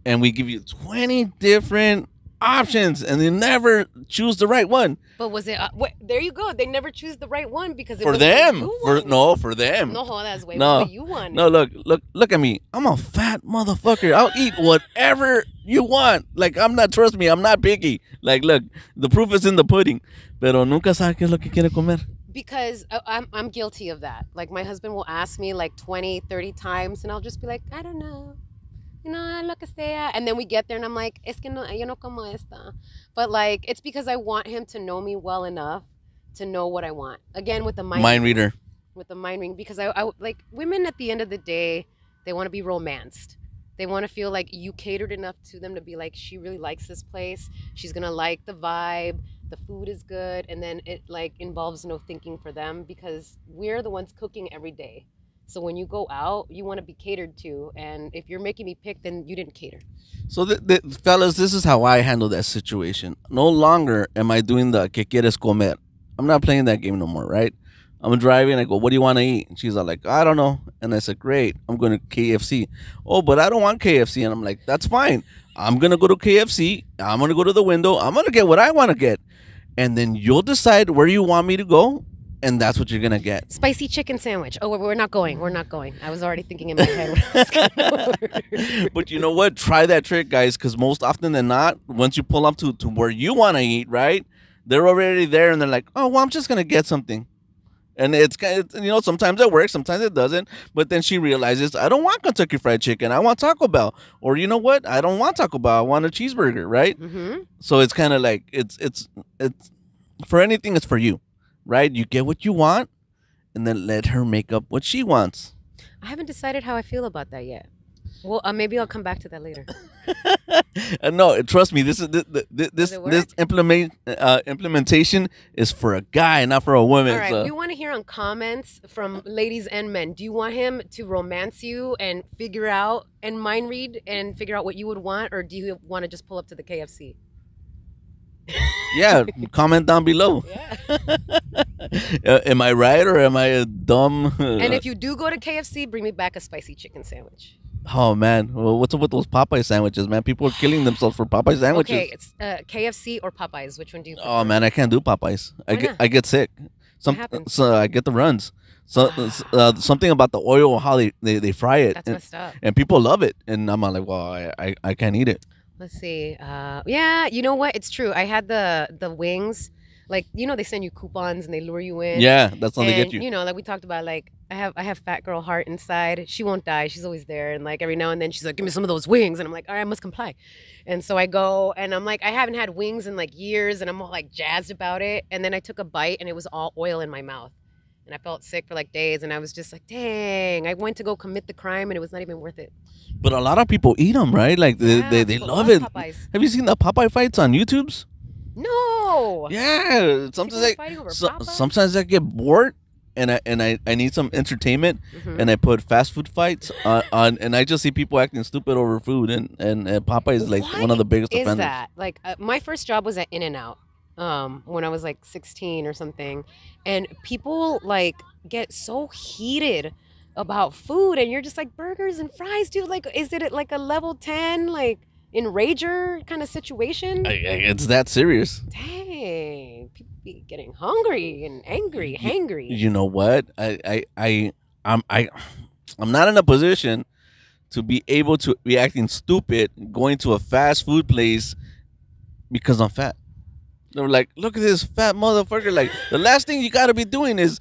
And we give you 20 different options, and they never choose the right one. But was it? There you go. They never choose the right one because it For was them. For them. No, that's way No, what you want. no, look at me. I'm a fat motherfucker. I'll eat whatever you want. Like, trust me, I'm not picky. Like, look, the proof is in the pudding. Pero nunca sabe qué es lo que quiere comer. Because I'm guilty of that. Like, my husband will ask me like 20, 30 times, and I'll just be like, I don't know. lo que sea. And then we get there and I'm like, es que no, yo no como esta. But like, it's because I want him to know me well enough to know what I want. Again, with the mind Mind reading. reader. With the mind reading, because I like women at the end of the day, they want to be romanced. They want to feel like you catered enough to them to be like, she really likes this place. She's going to like the vibe. The food is good. And then it like involves no thinking for them because we're the ones cooking every day. So when you go out, you want to be catered to. And if you're making me pick, then you didn't cater. So, fellas, this is how I handle that situation. No longer am I doing the que quieres comer. I'm not playing that game no more, right? I'm driving. I go, what do you want to eat? And she's all like, I don't know. And I said, great. I'm going to KFC. Oh, but I don't want KFC. And I'm like, that's fine. I'm going to go to KFC. I'm going to go to the window. I'm going to get what I want to get. And then you'll decide where you want me to go. And that's what you're going to get. Spicy chicken sandwich. Oh, we're not going. We're not going. I was already thinking in my head what I was going to order. But you know what? Try that trick, guys, because most often than not, once you pull up to where you want to eat, right? They're already there and they're like, oh, well, I'm just going to get something. And it's kind of, sometimes it works, sometimes it doesn't. But then she realizes, I don't want Kentucky Fried Chicken. I want Taco Bell. Or you know what? I don't want Taco Bell. I want a cheeseburger, right? Mm-hmm. So it's kind of like, it's for anything, it's for you, right? You get what you want and then let her make up what she wants. I haven't decided how I feel about that yet. Well, maybe I'll come back to that later. No, trust me. This is Does it work? this implementation is for a guy, not for a woman. All right, So. we want to hear on comments from ladies and men. Do you want him to romance you and figure out and mind read and figure out what you would want, or do you want to just pull up to the KFC? Yeah, comment down below. Yeah. Am I right or am I a dumb? And if you do go to KFC, bring me back a spicy chicken sandwich. Oh man, well, what's up with those Popeye sandwiches, man? People are killing themselves for Popeye sandwiches. Okay, it's KFC or Popeyes. Which one do you prefer? Oh man, I can't do Popeyes. Why not? I get sick. Happens? So I get the runs. So something about the oil, how they fry it. That's messed up. And people love it, and I'm like, well, I can't eat it. Let's see. Yeah, you know what? It's true. I had the wings. Like, they send you coupons and they lure you in. Yeah, that's how they get And you. like we talked about, like I have fat girl heart inside. She won't die. She's always there. And like every now and then she's like, give me some of those wings. And I'm like, all right, I must comply. And so I go and I'm like, I haven't had wings in like years and I'm all like jazzed about it. And then I took a bite and it was all oil in my mouth. And I felt sick for like days. And I was just like, dang, I went to go commit the crime and it was not even worth it. But a lot of people eat them, right? Like they people love it. Popeyes. Have you seen the Popeye fights on YouTube's? No. Yeah, People are fighting over Popeyes? sometimes I get bored and I need some entertainment and I put fast food fights on and I just see people acting stupid over food and Popeye is like one of the biggest Is offenders. that like my first job was at In-N-Out when I was like 16 or something, and people like get so heated about food and you're just like, burgers and fries, dude, like is it at like a level 10 like enrager kind of situation? It's that serious. Dang, people be getting hungry and angry, hangry. You know what? I'm not in a position to be able to be acting stupid going to a fast food place because I'm fat. They were like, look at this fat motherfucker. Like, the last thing you got to be doing is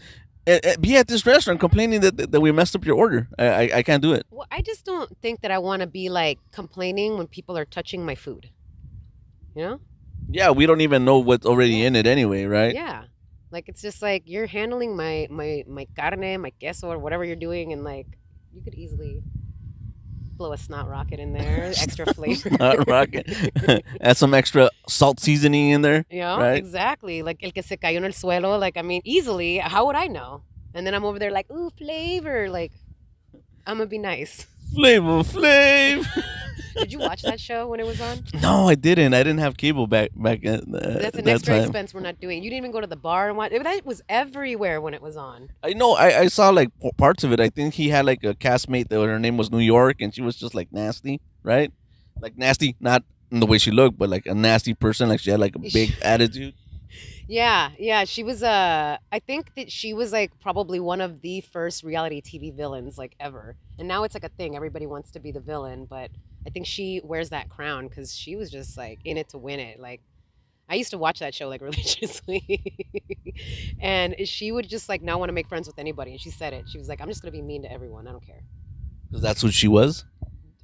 be at this restaurant complaining that we messed up your order. I can't do it. Well, I just don't think that I want to be like complaining when people are touching my food. You know? Yeah, we don't even know what's already in it anyway, right? Yeah. Like, it's just like you're handling my carne, my queso, or whatever you're doing, and like you could easily blow a snot rocket in there, extra flavor. Snot rocket. Add some extra salt seasoning in there. Yeah, right? Exactly. Like el que se cayó en el suelo. Like, I mean, easily. How would I know? And then I'm over there like, ooh, flavor. Like, I'm gonna be nice. Flavor Flav. Did you watch that show when it was on? No, I didn't. I didn't have cable back at That's an that extra time. expense we're not doing. You didn't even go to the bar and watch. That was everywhere when it was on. I know. I saw like parts of it. I think he had like a castmate that her name was New York, and she was just like nasty, right? Like nasty, not in the way she looked, but like a nasty person. Like she had like a big attitude. Yeah. She was I think that she was like probably one of the first reality TV villains like ever. And now it's like a thing. Everybody wants to be the villain, but I think she wears that crown because she was just like in it to win it. Like, I used to watch that show like religiously, and she would just like not want to make friends with anybody. And she said it. She was like, "I'm just gonna be mean to everyone. I don't care." Because that's what she was.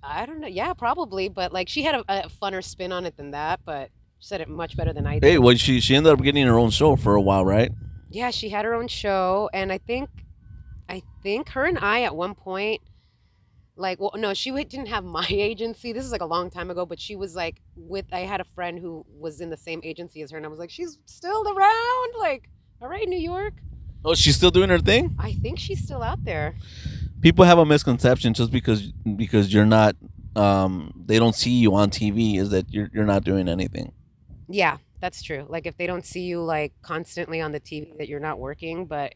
I don't know. Yeah, probably, but like she had a funner spin on it than that, but she said it much better than I Hey, did. well, she ended up getting her own show for a while, right? Yeah, she had her own show, and I think her and I at one point, like, well, no, didn't have my agency. This is like a long time ago, but she was like with. I had a friend who was in the same agency as her, and I was like, she's still around. Like, all right, New York. Oh, she's still doing her thing. I think she's still out there. People have a misconception just because you're not, they don't see you on TV, is that you're not doing anything. Yeah, that's true. Like, if they don't see you like constantly on the TV, that you're not working, but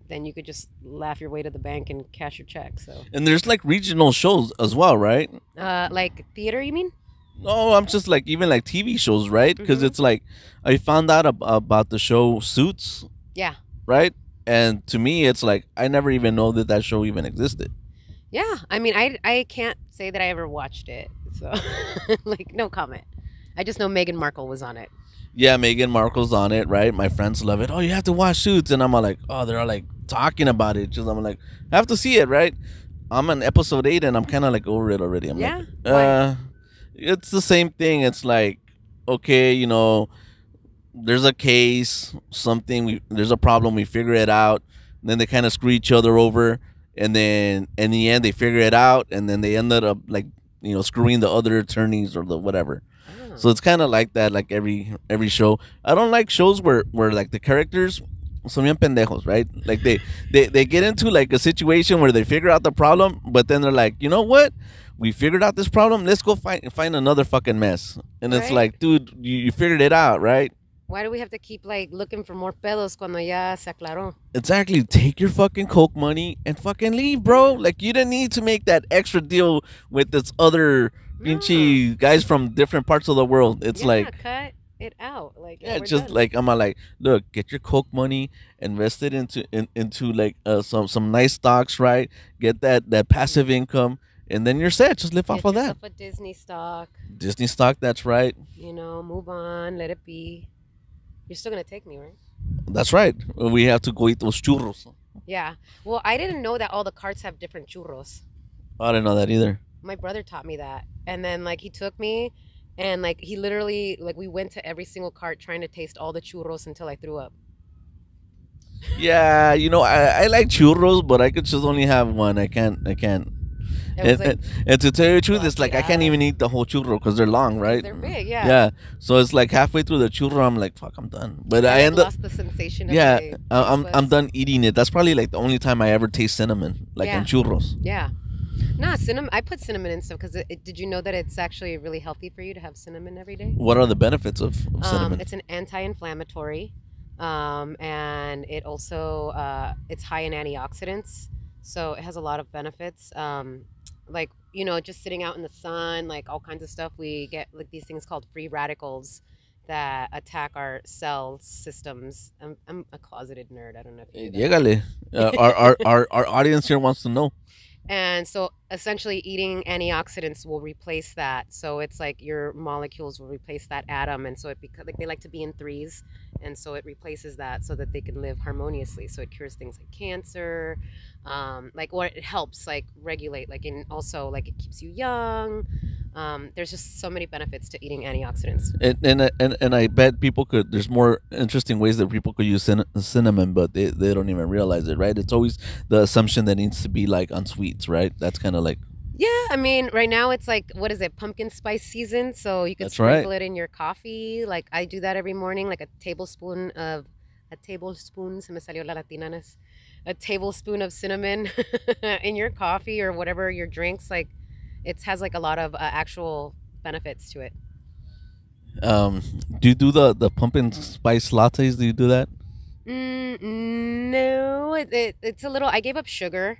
then you could just laugh your way to the bank and cash your check. So, And there's like regional shows as well, right? like theater, you mean? No, I'm just like even like TV shows, right? Because Mm-hmm. it's like I found out about the show Suits, Yeah. right? And to me, it's like I never even know that that show even existed. Yeah. I mean, I can't say that I ever watched it. So, like, no comment. I just know Meghan Markle was on it. Yeah, Meghan Markle's on it, right? My friends love it. Oh, you have to watch Suits, and I'm all like, oh, they're all like talking about it. Just I'm like, I have to see it, right? I'm on episode 8, and I'm kind of like over it already. I'm like, Yeah. Why? it's the same thing. It's like, okay, there's a case, something, there's a problem, we figure it out, then they kind of screw each other over, and then in the end they figure it out, and then they ended up like screwing the other attorneys or the whatever. Oh, So it's kind of like that, like every show. I don't like shows where like the characters son bien pendejos, right? Like they get into like a situation where they figure out the problem, but then they're like, you know what? We figured out this problem. Let's go find another fucking mess. And it's right. like, dude, you figured it out, right? Why do we have to keep like looking for more pedos cuando ya se aclaró? Exactly. Take your fucking coke money and fucking leave, bro. Yeah. Like you didn't need to make that extra deal with this other No. pinchy guys from different parts of the world. It's Yeah, like, cut it out. Like, yeah, we're just done. like I'm like, look, get your coke money, invest it into like some nice stocks, right? Get that passive income, and then you're set. Just live off Get of that yourself a Disney stock. Disney stock. That's right. Move on. Let it be. You're still gonna take me, right? That's right. We have to go eat those churros. Yeah. Well, I didn't know that all the carts have different churros. I didn't know that either. My brother taught me that, and then like he took me, and like he literally like we went to every single cart trying to taste all the churros until I threw up. Yeah, I like churros, but I could just only have one. I can't. It was And, like and, and to tell you the truth, it's like I can't guajira even eat the whole churro because they're long, because right? they're big. Yeah. Yeah. So it's like halfway through the churro, I'm like, fuck, I'm done. But I I like end up, lost the sensation of yeah, my taste I'm buds. done eating it. That's probably like the only time I ever taste cinnamon, like in Yeah. churros. Yeah. Nah, cinnamon. I put cinnamon in stuff because did you know that it's actually really healthy for you to have cinnamon every day? What are the benefits of cinnamon? It's an anti-inflammatory, and it also it's high in antioxidants, so it has a lot of benefits. Like just sitting out in the sun, like all kinds of stuff. We get like these things called free radicals that attack our cell systems. I'm a closeted nerd. I don't know if you knew that. Llégale. Our audience here wants to know. And so essentially eating antioxidants will replace that. So it's like your molecules will replace that atom. And so like they like to be in threes. And so it replaces that so that they can live harmoniously. So it cures things like cancer, or it helps like regulate, like, and also like it keeps you young. There's just so many benefits to eating antioxidants. And I bet people could. There's more interesting ways that people could use cinnamon, but they don't even realize it, right? It's always the assumption that it needs to be like on sweets, right? That's kind of like Yeah, I mean, right now it's like, what is it, pumpkin spice season? So you could that's right. sprinkle it in your coffee. Like I do that every morning, like a tablespoon, se me salió la latinanas, a tablespoon of cinnamon in your coffee or whatever your drinks. Like it has like a lot of actual benefits to it. Um, do you do the pumpkin spice lattes? Do you do that? No, it's a little. I gave up sugar,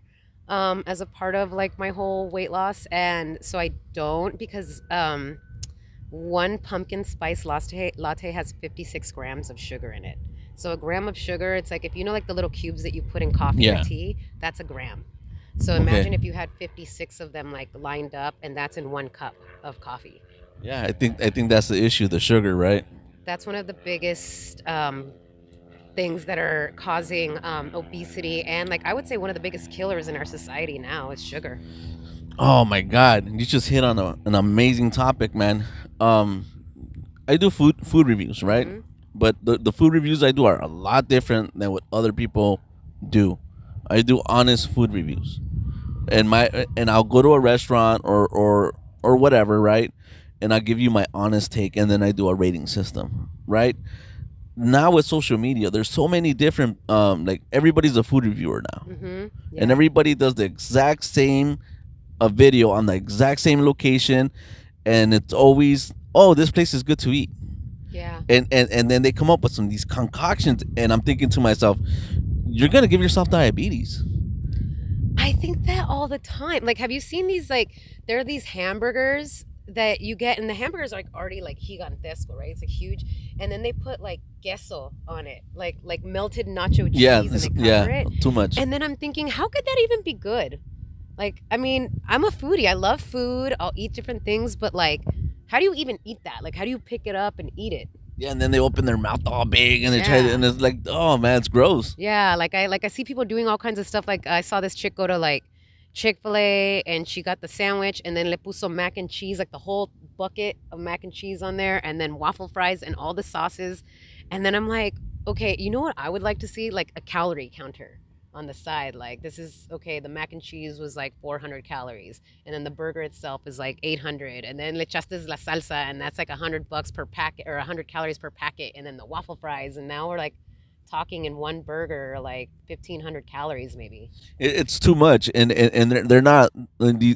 as a part of like my whole weight loss, and so I don't because one pumpkin spice latte has 56 grams of sugar in it. So a gram of sugar, it's like if like the little cubes that you put in coffee or Yeah. tea, that's a gram. So Okay. imagine if you had 56 of them like lined up, and that's in one cup of coffee. Yeah, I think that's the issue, the sugar, right? That's one of the biggest things that are causing obesity, and like I would say one of the biggest killers in our society now is sugar. Oh my God, you just hit on an amazing topic, man. Um, I do food reviews, right? Mm-hmm. But the food reviews I do are a lot different than what other people do. I do honest food reviews, and I'll go to a restaurant or whatever, right? And I'll give you my honest take, and then I do a rating system, right? Now with social media, there's so many different like everybody's a food reviewer now, Mm-hmm. and Yeah. everybody does the exact same a video on the exact same location, and it's always, oh, this place is good to eat, Yeah. and then they come up with some of these concoctions, and I'm thinking to myself, you're gonna give yourself diabetes. I think that all the time. Like, have you seen these? Like, there are these hamburgers that you get, and the hamburgers are like already like gigantesco, right? It's like huge, and then they put like queso on it, like melted nacho Yeah, cheese, and they yeah, cover it. too much. And then I'm thinking, how could that even be good? Like, I mean, I'm a foodie. I love food. I'll eat different things, but like, how do you even eat that? Like, how do you pick it up and eat it? Yeah, and then they open their mouth all big and they try to, Yeah. and it's like, oh man, it's gross. Yeah, like I see people doing all kinds of stuff. Like I saw this chick go to like Chick-fil-A and she got the sandwich and then le puso mac and cheese, like the whole bucket of mac and cheese on there, and then waffle fries and all the sauces. And then I'm like, okay, you know what I would like to see? Like a calorie counter on the side. Like this is okay, the mac and cheese was like 400 calories, and then the burger itself is like 800, and then le echaste la salsa and that's like $100 per packet or 100 calories per packet, and then the waffle fries, and now we're like talking in one burger like 1,500 calories maybe. It's too much, and they're not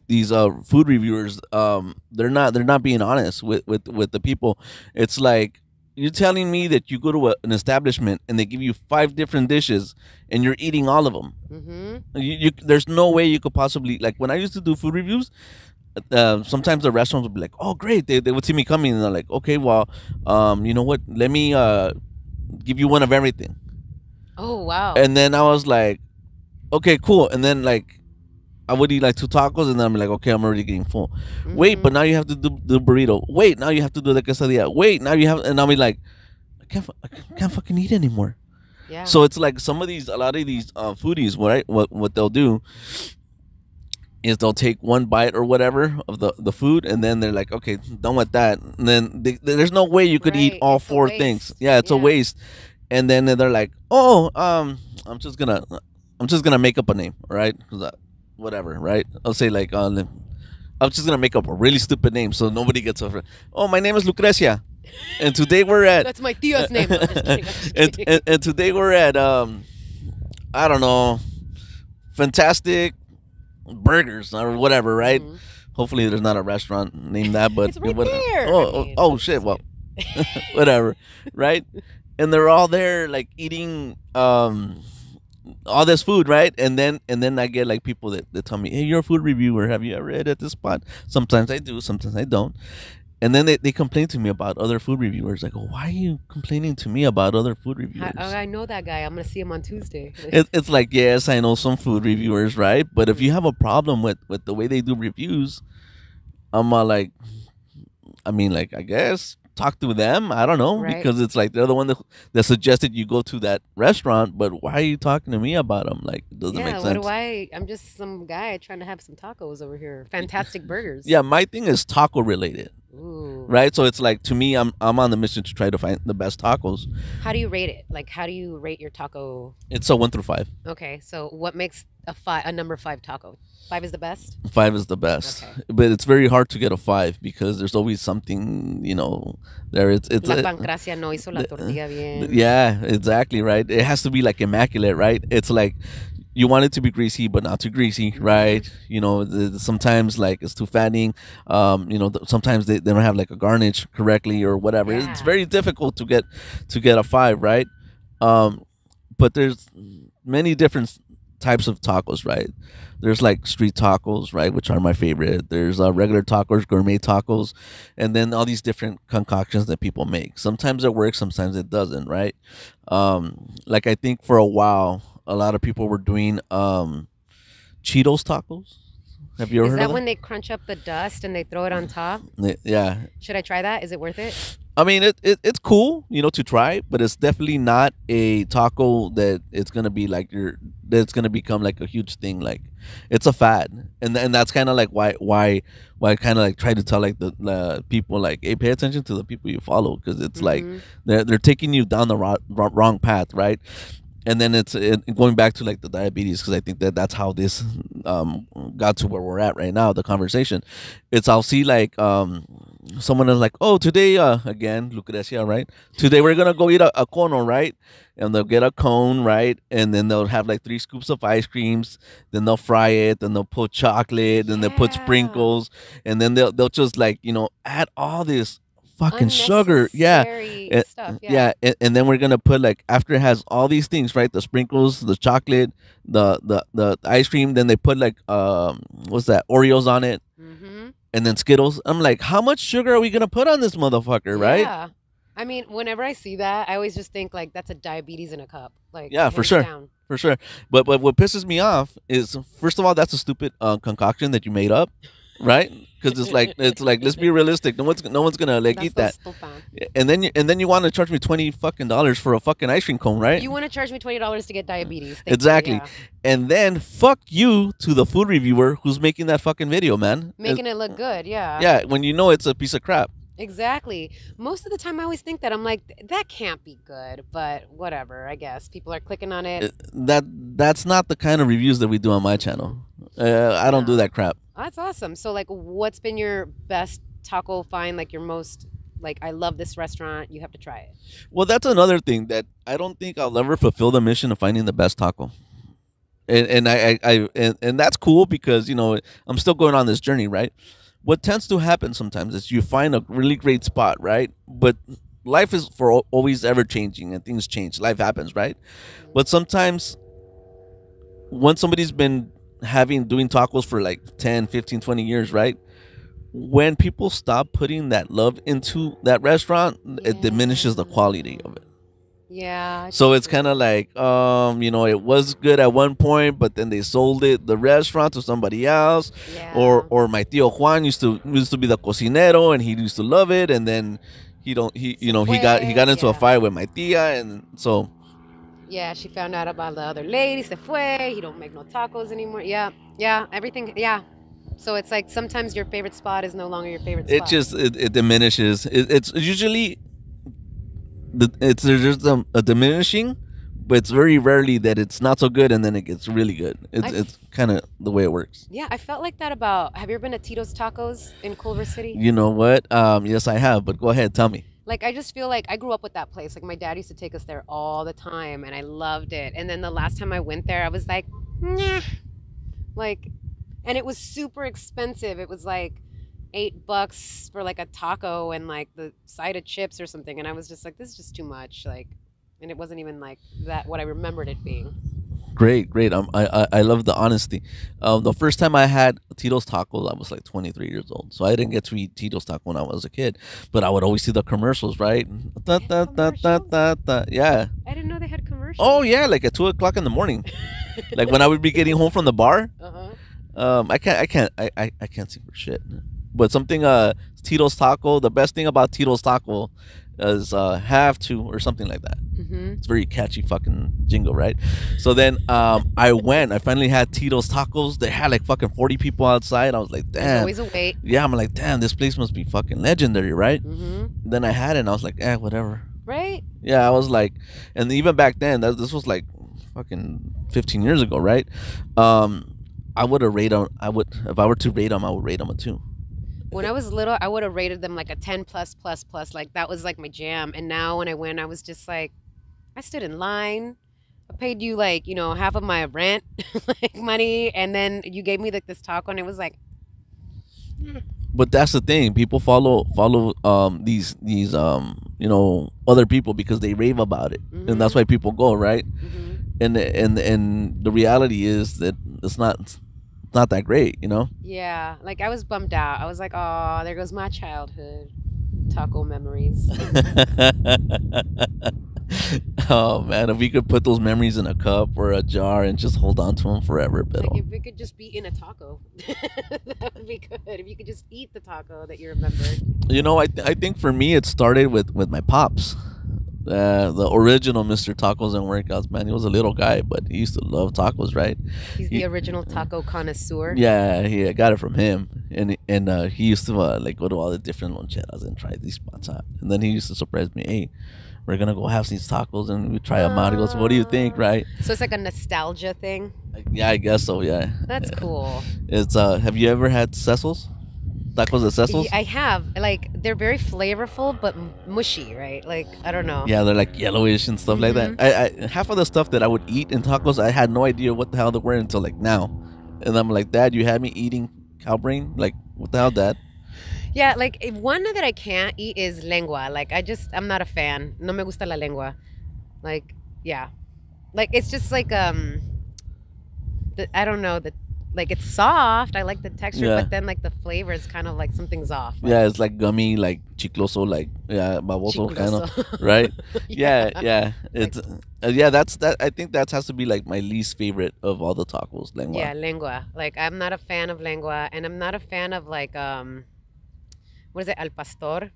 these food reviewers. They're not being honest with the people. It's like you're telling me that you go to an establishment and they give you five different dishes and you're eating all of them. Mm-hmm. There's no way you could possibly, like, when I used to do food reviews. Sometimes the restaurants would be like, "Oh, great!" They would see me coming and they're like, "Okay, well, you know what? Let me give you one of everything." Oh wow. And then I was like, okay, cool. And then like I would eat like two tacos, and then I'm like, okay, I'm already getting full. Wait, Mm-hmm. but now you have to do the burrito. Wait, now you have to do the quesadilla. Wait, now you have, and I'll be like, I can't fucking eat anymore. Yeah. So it's like a lot of these foodies, what they'll do is they'll take one bite or whatever of the food, and then they're like, okay, done with that. And then there's no way you could eat Right. all It's a four things. waste. Yeah, it's a Yeah. waste. And then they're like, oh, I'm just gonna make up a name, right? 'Cause whatever, right? I'll say like, I'm just gonna make up a really stupid name so nobody gets offended. Oh, my name is Lucrecia, and today we're at, That's my tia's name. No, I'm just kidding. I'm just and, kidding. and today we're at, I don't know, fantastic burgers or whatever, right? Hmm. Hopefully, there's not a restaurant named that, but It's right what? there. I Oh, mean, oh, I'm shit! just Well, kidding. whatever, right? And they're all there like eating all this food, right? And then I get like people that tell me, hey, you're a food reviewer, have you ever ate at this spot? Sometimes I do, sometimes I don't. And then they complain to me about other food reviewers. I go, why are you complaining to me about other food reviewers? I know that guy. I'm gonna see him on Tuesday. It's like, yes, I know some food reviewers, right? But if Mhm. you have a problem with the way they do reviews, I'm like, I mean, like, I guess talk to them. I don't know, Right. because it's like they're the one that suggested you go to that restaurant. But why are you talking to me about them? Like, it doesn't make Yeah. What do sense. I? I'm just some guy trying to have some tacos over here. Fantastic burgers. Yeah, my thing is taco related, Ooh. right? So it's like, to me, I'm on the mission to try to find the best tacos. How do you rate it? Like, how do you rate your taco? It's a 1 through 5. Okay, so what makes a number five taco? Five is the best. 5 is the best, Okay. but it's very hard to get a 5 because there's always something, there. It's La pancracia no hizo la tortilla bien. yeah, exactly, right. It has to be like immaculate, right? It's like you want it to be greasy, but not too greasy, Hmm. right? Sometimes like it's too fattening. Sometimes they don't have like a garnish correctly or whatever. It's Yeah. very difficult to get a 5, right? Um, but there's many different types of tacos, right? There's like street tacos, right, which are my favorite. There's regular tacos, gourmet tacos, and then all these different concoctions that people make. Sometimes it works, sometimes it doesn't, right? Like, I think for a while, a lot of people were doing Cheetos tacos. Have you ever Is heard of that that? when they crunch up the dust and they throw it on top? Yeah. Should I try that? Is it worth it? I mean, it's cool, to try, but it's definitely not a taco that it's gonna be like that's gonna become like a huge thing. Like, it's a fad, and that's kind of like why I kind of like try to tell like the people like, hey, pay attention to the people you follow, because it's like Mhm. they're taking you down the wrong path, right? And then going back to like the diabetes, because I think that's how this got to where we're at right now, the conversation. I'll see like someone is like, oh, today again, Lucrecia, right? Today we're gonna go eat a cono, right? And they'll get a cone, right? And then they'll have like 3 scoops of ice creams. Then they'll fry it. Then they'll put chocolate. Then they'll put Yeah. sprinkles. And then they'll just like add all this fucking sugar. Yeah, Unnecessary and, stuff, yeah. yeah. And then we're gonna put like, after it has all these things, right? The sprinkles, the chocolate, the ice cream. Then they put like what's that? Oreos on it, Mhm. and then Skittles. I'm like, how much sugar are we gonna put on this motherfucker, right? Yeah. I mean, whenever I see that, I always just think like that's a diabetes in a cup, like Yeah, for hands sure, down. for sure. But what pisses me off is, first of all, that's a stupid concoction that you made up, right? Because it's like let's be realistic. No one's gonna like That's eat so that. stupid. And then you want to charge me $20 for a fucking ice cream cone, right? You want to charge me $20 to get diabetes? Thank you. Exactly. Yeah, And then fuck you to the food reviewer who's making that fucking video, man. making it look good. Yeah, Yeah, when you know it's a piece of crap. exactly. Most of the time, I always think that I'm like, that can't be good, but whatever. I guess people are clicking on it. That's not the kind of reviews that we do on my channel. I don't do No, that crap. that's awesome. So, like, what's been your best taco find? Like, your most like, I love this restaurant. You have to try it. Well, that's another thing that I don't think I'll ever fulfill the mission of finding the best taco. And that's cool, because I'm still going on this journey, right? What tends to happen sometimes is you find a really great spot, right? But life is always ever changing, and things change. Life happens, right? But sometimes when somebody's been having doing tacos for like 10, 15, 20 years, right? When people stop putting that love into that restaurant, it diminishes the Yeah. quality of it. Yeah, So it's it's kind of true. like, it was good at one point, but then they sold the restaurant to somebody else, or Yeah. my tío Juan used to be the cocinero, and he used to love it, and then he don't he Se he fue. got into a Yeah. fight with my tia, and so Yeah, she found out about the other lady. Se fue. He don't make no tacos anymore. Yeah. Yeah. Everything. Yeah. So it's like sometimes your favorite spot is no longer your favorite it spot. just it diminishes. It's usually there's just a diminishing, but it's very rarely that it's not so good and then it gets really good. I It's kind of the way it works. Yeah, I felt like that about. Have you ever been to Tito's Tacos in Culver City? You know what? Yes, I have, but go ahead, tell me. Like, I just feel like I grew up with that place. Like, my dad used to take us there all the time, and I loved it. And then the last time I went there, I was like, nah. Like, and it was super expensive. It was like $8 for like a taco and like the side of chips or something. And I was just like, this is just too much. Like, and it wasn't even like that what I remembered it being. Great, great. I love the honesty. The first time I had Tito's tacos, I was like 23 years old, so I didn't get to eat Tito's taco when I was a kid. But I would always see the commercials, right? Da, They had da, da, da, commercials? da, da. Yeah. I didn't know they had Oh commercials. yeah, like at 2 o'clock in the morning, like when I would be getting home from the bar. Uh-huh. I can't see for shit. But something Tito's taco. The best thing about Tito's taco is have to, or something like that. Mm-hmm. It's very catchy fucking jingle, right? So then I finally had Tito's tacos. They had like fucking 40 people outside. I was like, There's damn. always a wait. Yeah, I'm like, damn, this place must be fucking legendary, right? Mm-hmm. Then I had it and I was like, whatever. Right? Yeah, I was like, and even back then, this was like fucking 15 years ago, right? Um, I would have rated them. If I were to rate them, I would rate them a 2. When I was little, I would have rated them like a 10 plus plus plus. Like that was like my jam. And now when I went, I was just like, I stood in line. I paid you like, half of my rent, like money, and then you gave me like this taco, and it was like, But that's the thing. People follow these other people because they rave about it, and that's mm-hmm, why people go, right? mm-hmm. And the reality is that it's not that great. Yeah, like I was bummed out. I was like, oh, there goes my childhood taco memories. Mm. Oh man, if we could put those memories in a cup or a jar and just hold on to them forever, Like pero if it could just be in a taco, that would be good. If you could just eat the taco that you remembered. I think for me it started with my pops. The original Mr. Tacos and Workouts, man. He was a little guy, but he used to love tacos, right? He's the He, original taco connoisseur. yeah, I got it from him, and he used to like go to all the different loncheras and try these spots out. And then he used to surprise me, hey, we're gonna go have these tacos and we try them out. He goes, what do you think, Uh, right? so it's like a nostalgia thing. Yeah, I guess so. Yeah, That's yeah. cool. It's Have you ever had Cecil's tacos at Cecil's? I have. Like they're very flavorful but mushy, right? Like I don't know. Yeah, they're like yellowish and stuff like that. Hmm. I half of the stuff that I would eat in tacos, I had no idea what the hell they were until like now, and I'm like, Dad, you had me eating cow brain. Like, what the hell, Dad? Yeah, like one that I can't eat is lengua. Like I'm not a fan. No me gusta la lengua. Like yeah, like it's just like I don't know the like it's soft. I like the texture, Yeah, but then like the flavor is kind of like something's off. Like yeah, it's like gummy, like chicloso, like yeah, baboso kind chicloso. of, right? Yeah, Yeah. yeah. It's like Yeah, that's that. I think that has to be like my least favorite of all the tacos, lengua. yeah, lengua. Like I'm not a fan of lengua, and I'm not a fan of like what is it, al pastor?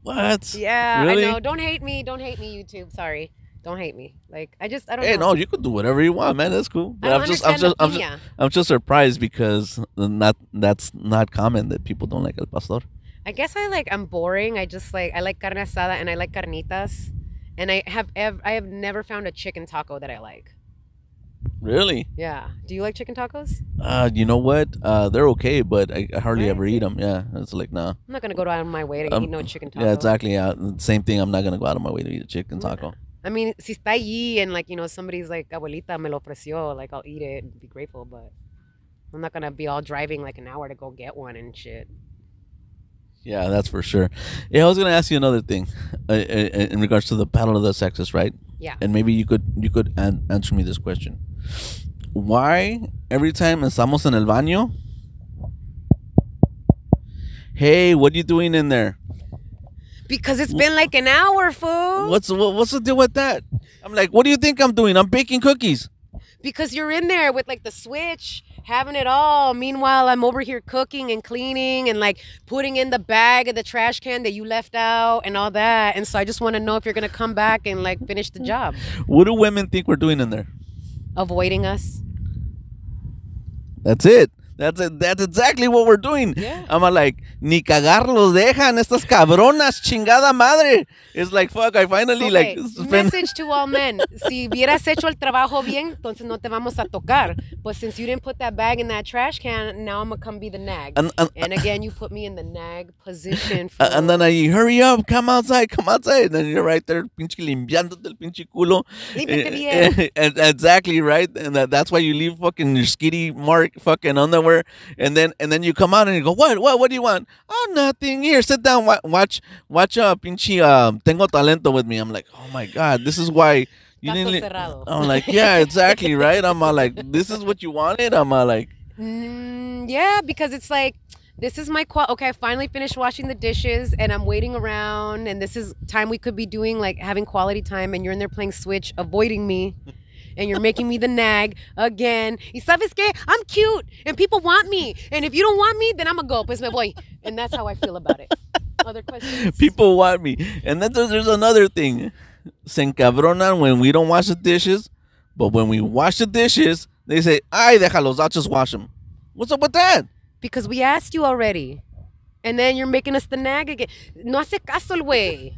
What? Yeah, I know. Really? Don't hate me. Don't hate me, YouTube. Sorry. Don't hate me. Like I don't Hey, know. no, you could do whatever you want, man. That's cool. I But don't understand the piña. I'm just surprised because that's not common that people don't like el pastor. I guess I'm boring. I like carne asada and I like carnitas, and I have never found a chicken taco that I like. Really? Yeah. Do you like chicken tacos? You know what? They're okay, but I hardly Right. ever eat See, them. Yeah, it's like nah. I'm not gonna go out of my way to eat no chicken Yeah, taco. exactly. Yeah, same thing. I'm not gonna go out of my way to eat a chicken Yeah. taco. I mean, si está allí and like somebody's like abuelita me lo ofreció, like I'll eat it and be grateful, but I'm not gonna be all driving like an hour to go get one and shit. Yeah, that's for sure. Yeah, I was gonna ask you another thing, in regards to the battle of the sexes, right? Yeah. And maybe you could answer me this question. Why every time estamos en el baño? Hey, what are you doing in there? Because it's been like an hour, fool. What's the deal with that? I'm like, what do you think I'm doing? I'm baking cookies. Because you're in there with like the switch, having it all. Meanwhile, I'm over here cooking and cleaning and like putting in the bag of the trash can that you left out and all that. And so I just want to know if you're gonna come back and like finish the job. What do women think we're doing in there? Avoiding us. That's it. That's exactly what we're doing. Yeah. I'm like, ni cagar los dejan estas cabronas, chingada madre. It's like, fuck, I finally Okay, like spend. message to all men. Si hubieras hecho el trabajo bien, entonces no te vamos a tocar. But since you didn't put that bag in that trash can, now I'm gonna come be the nag. And again, you put me in the nag position. And then I hurry up, come outside. And then you're right there, pinche limpiándote el pinche culo. Límpiate bien. And exactly right. And that's why you leave fucking your skitty mark fucking underwear. And then you come out and you go, what do you want? Oh, nothing. Here, sit down. Watch. Pinche Tengo Talento with me. I'm like, oh my god, this is why you Caso didn't. cerrado. I'm like, yeah, exactly right. I'm all like, this is what you wanted. I'm all like, Yeah, because it's like this is my okay, I finally finished washing the dishes and I'm waiting around and this is time we could be doing like having quality time and you're in there playing Switch, avoiding me. And you're making me the nag again. Y sabes que? I'm cute and people want me. And if you don't want me, then I'm gonna go. Pues me voy. And that's how I feel about it. Other questions? people want me. And then there's another thing. Se encabronan when we don't wash the dishes, but when we wash the dishes, they say, ay, déjalos, I'll just wash them. What's up with that? Because we asked you already. And then you're making us the nag again. No hace caso el güey.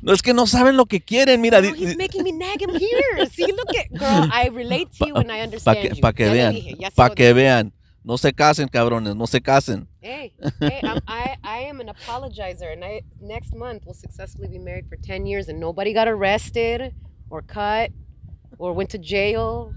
No, es que no saben lo que quieren. Mira, No, he's making me nag him here. See, look at girl. I relate to you and I understand you. pa que Ya le vean. dije, ya se Pa lo que dije. vean. No se casen, cabrones. No se casen. Hey, I am an apologizer, and next month will successfully be married for 10 years, and nobody got arrested or cut or went to jail.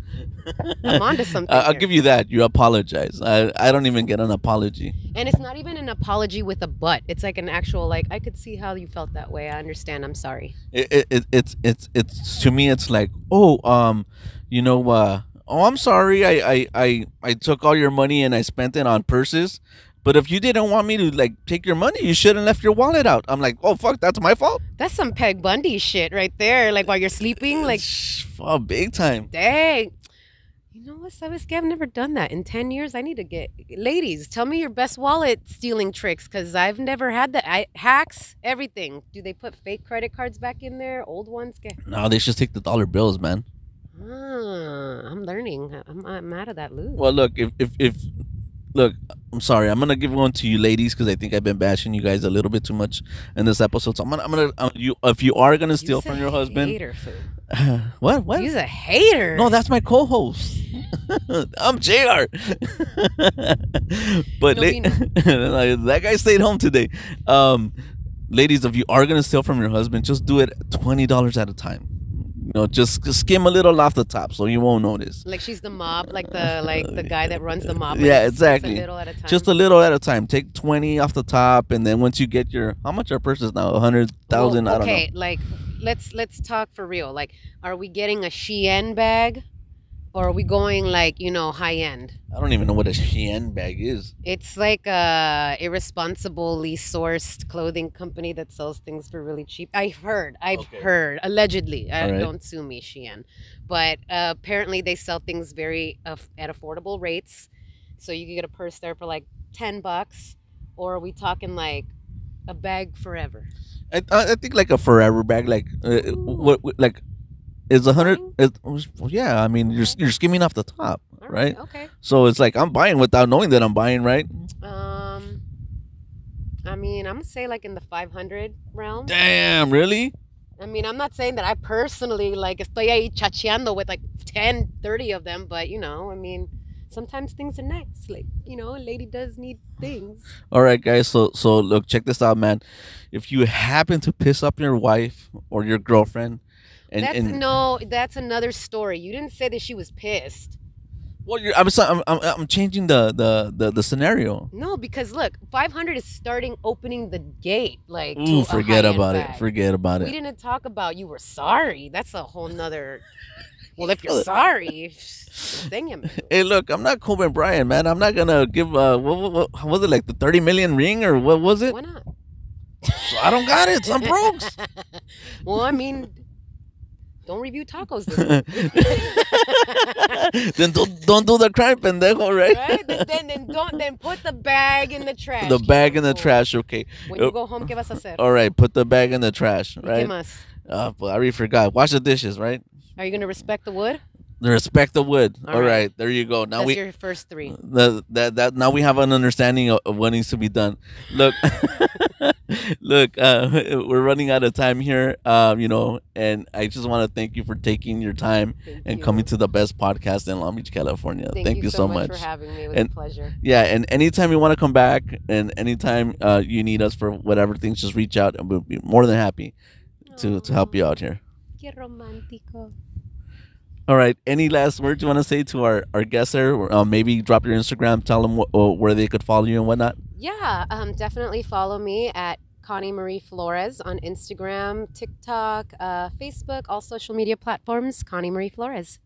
I'm onto something I'll here. give you that. You apologize. I don't even get an apology. And it's not even an apology with a but. It's like an actual like I could see how you felt that way. I understand. I'm sorry. It's to me. It's like, oh, oh, I'm sorry. I took all your money and I spent it on purses. But if you didn't want me to like take your money, you shouldn't left your wallet out. I'm like, oh fuck, that's my fault. That's some Peg Bundy shit right there. Like while you're sleeping, like, Oh, big time. dang. You know what, Sabes que I've never done that. In 10 years, I need to get. Ladies, tell me your best wallet stealing tricks because I've never had that. Hacks, everything. Do they put fake credit cards back in there? Old ones? No, they should take the dollar bills, man. I'm learning. I'm out of that loop. Well, look, if look, I'm sorry. I'm gonna give one to you, ladies, because I think I've been bashing you guys a little bit too much in this episode. So you if you are gonna steal from your husband, Hater food. what? You's a hater. No, that's my co-host. I'm Jr. But Vino. that guy stayed home today. Ladies, if you are gonna steal from your husband, just do it $20 at a time. Just skim a little off the top so you won't notice. Like she's the mob, like the guy that runs the mob. Yeah, Just exactly. a little at a time. Just a little at a time. Take 20 off the top, and then once you get your how much are purses now? 100,000. Well, I don't know. okay, like let's talk for real. Like, are we getting a Shein bag, or are we going like high end? I don't even know what a Shein bag is. It's like a irresponsibly sourced clothing company that sells things for really cheap. I've heard, Okay. allegedly. All right. Don't sue me, Shein. But apparently they sell things very at affordable rates. So you can get a purse there for like $10, or are we talking like a bag forever? I think like a forever bag, like what like is 100. Well, yeah, I mean you're skimming off the top, All right? Okay. So it's like I'm buying without knowing that I'm buying, right? I mean, I'm gonna say like in the 500 realm. Damn, really? I mean, I'm not saying that I personally like estoy ahí chacheando with like 10, 30 of them, but I mean, sometimes things are nice. Like, a lady does need things. All right, guys. So look, check this out, man. If you happen to piss up your wife or your girlfriend, That's another story. You didn't say that she was pissed. well, I'm changing the scenario. No, because look, 500 is opening the gate. Like, Ooh, to forget a high-end about it. bag. Forget about We it. didn't talk about you were sorry. That's a whole nother. Well, if you're sorry, then you. Hey, look, I'm not Kobe Bryant, man. I'm not gonna give what was it, like the 30 million ring, or what was it? Why not? So I don't got it. I'm broke. Well, I mean, don't review tacos this Then don't do the crime, pendejo, right? right? Then put the bag in the trash. The bag in the Keep it trash, okay. When you go home, ¿qué vas a hacer? All right, put the bag in the trash, ¿Y qué right? más? But I already forgot. Wash the dishes, right? Are you gonna respect the wood? Respect the wood. All All right. right, there you go. Now That's we your first three. that now we have an understanding of what needs to be done. Look, look, we're running out of time here. And I just want to thank you for taking your time Thank and you. coming to the best podcast in Long Beach, California. Thank you so much much. for having me. It was And- a pleasure. Yeah, and anytime you want to come back, and anytime you need us for whatever things, just reach out, and we'll be more than happy to help you out here. Qué romántico. All right. Any last words you want to say to our guests there? Maybe drop your Instagram, tell them where they could follow you and whatnot. Yeah, definitely follow me at Connie Marie Flores on Instagram, TikTok, Facebook, all social media platforms. Connie Marie Flores.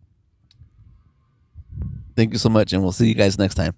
Thank you so much, and we'll see you guys next time.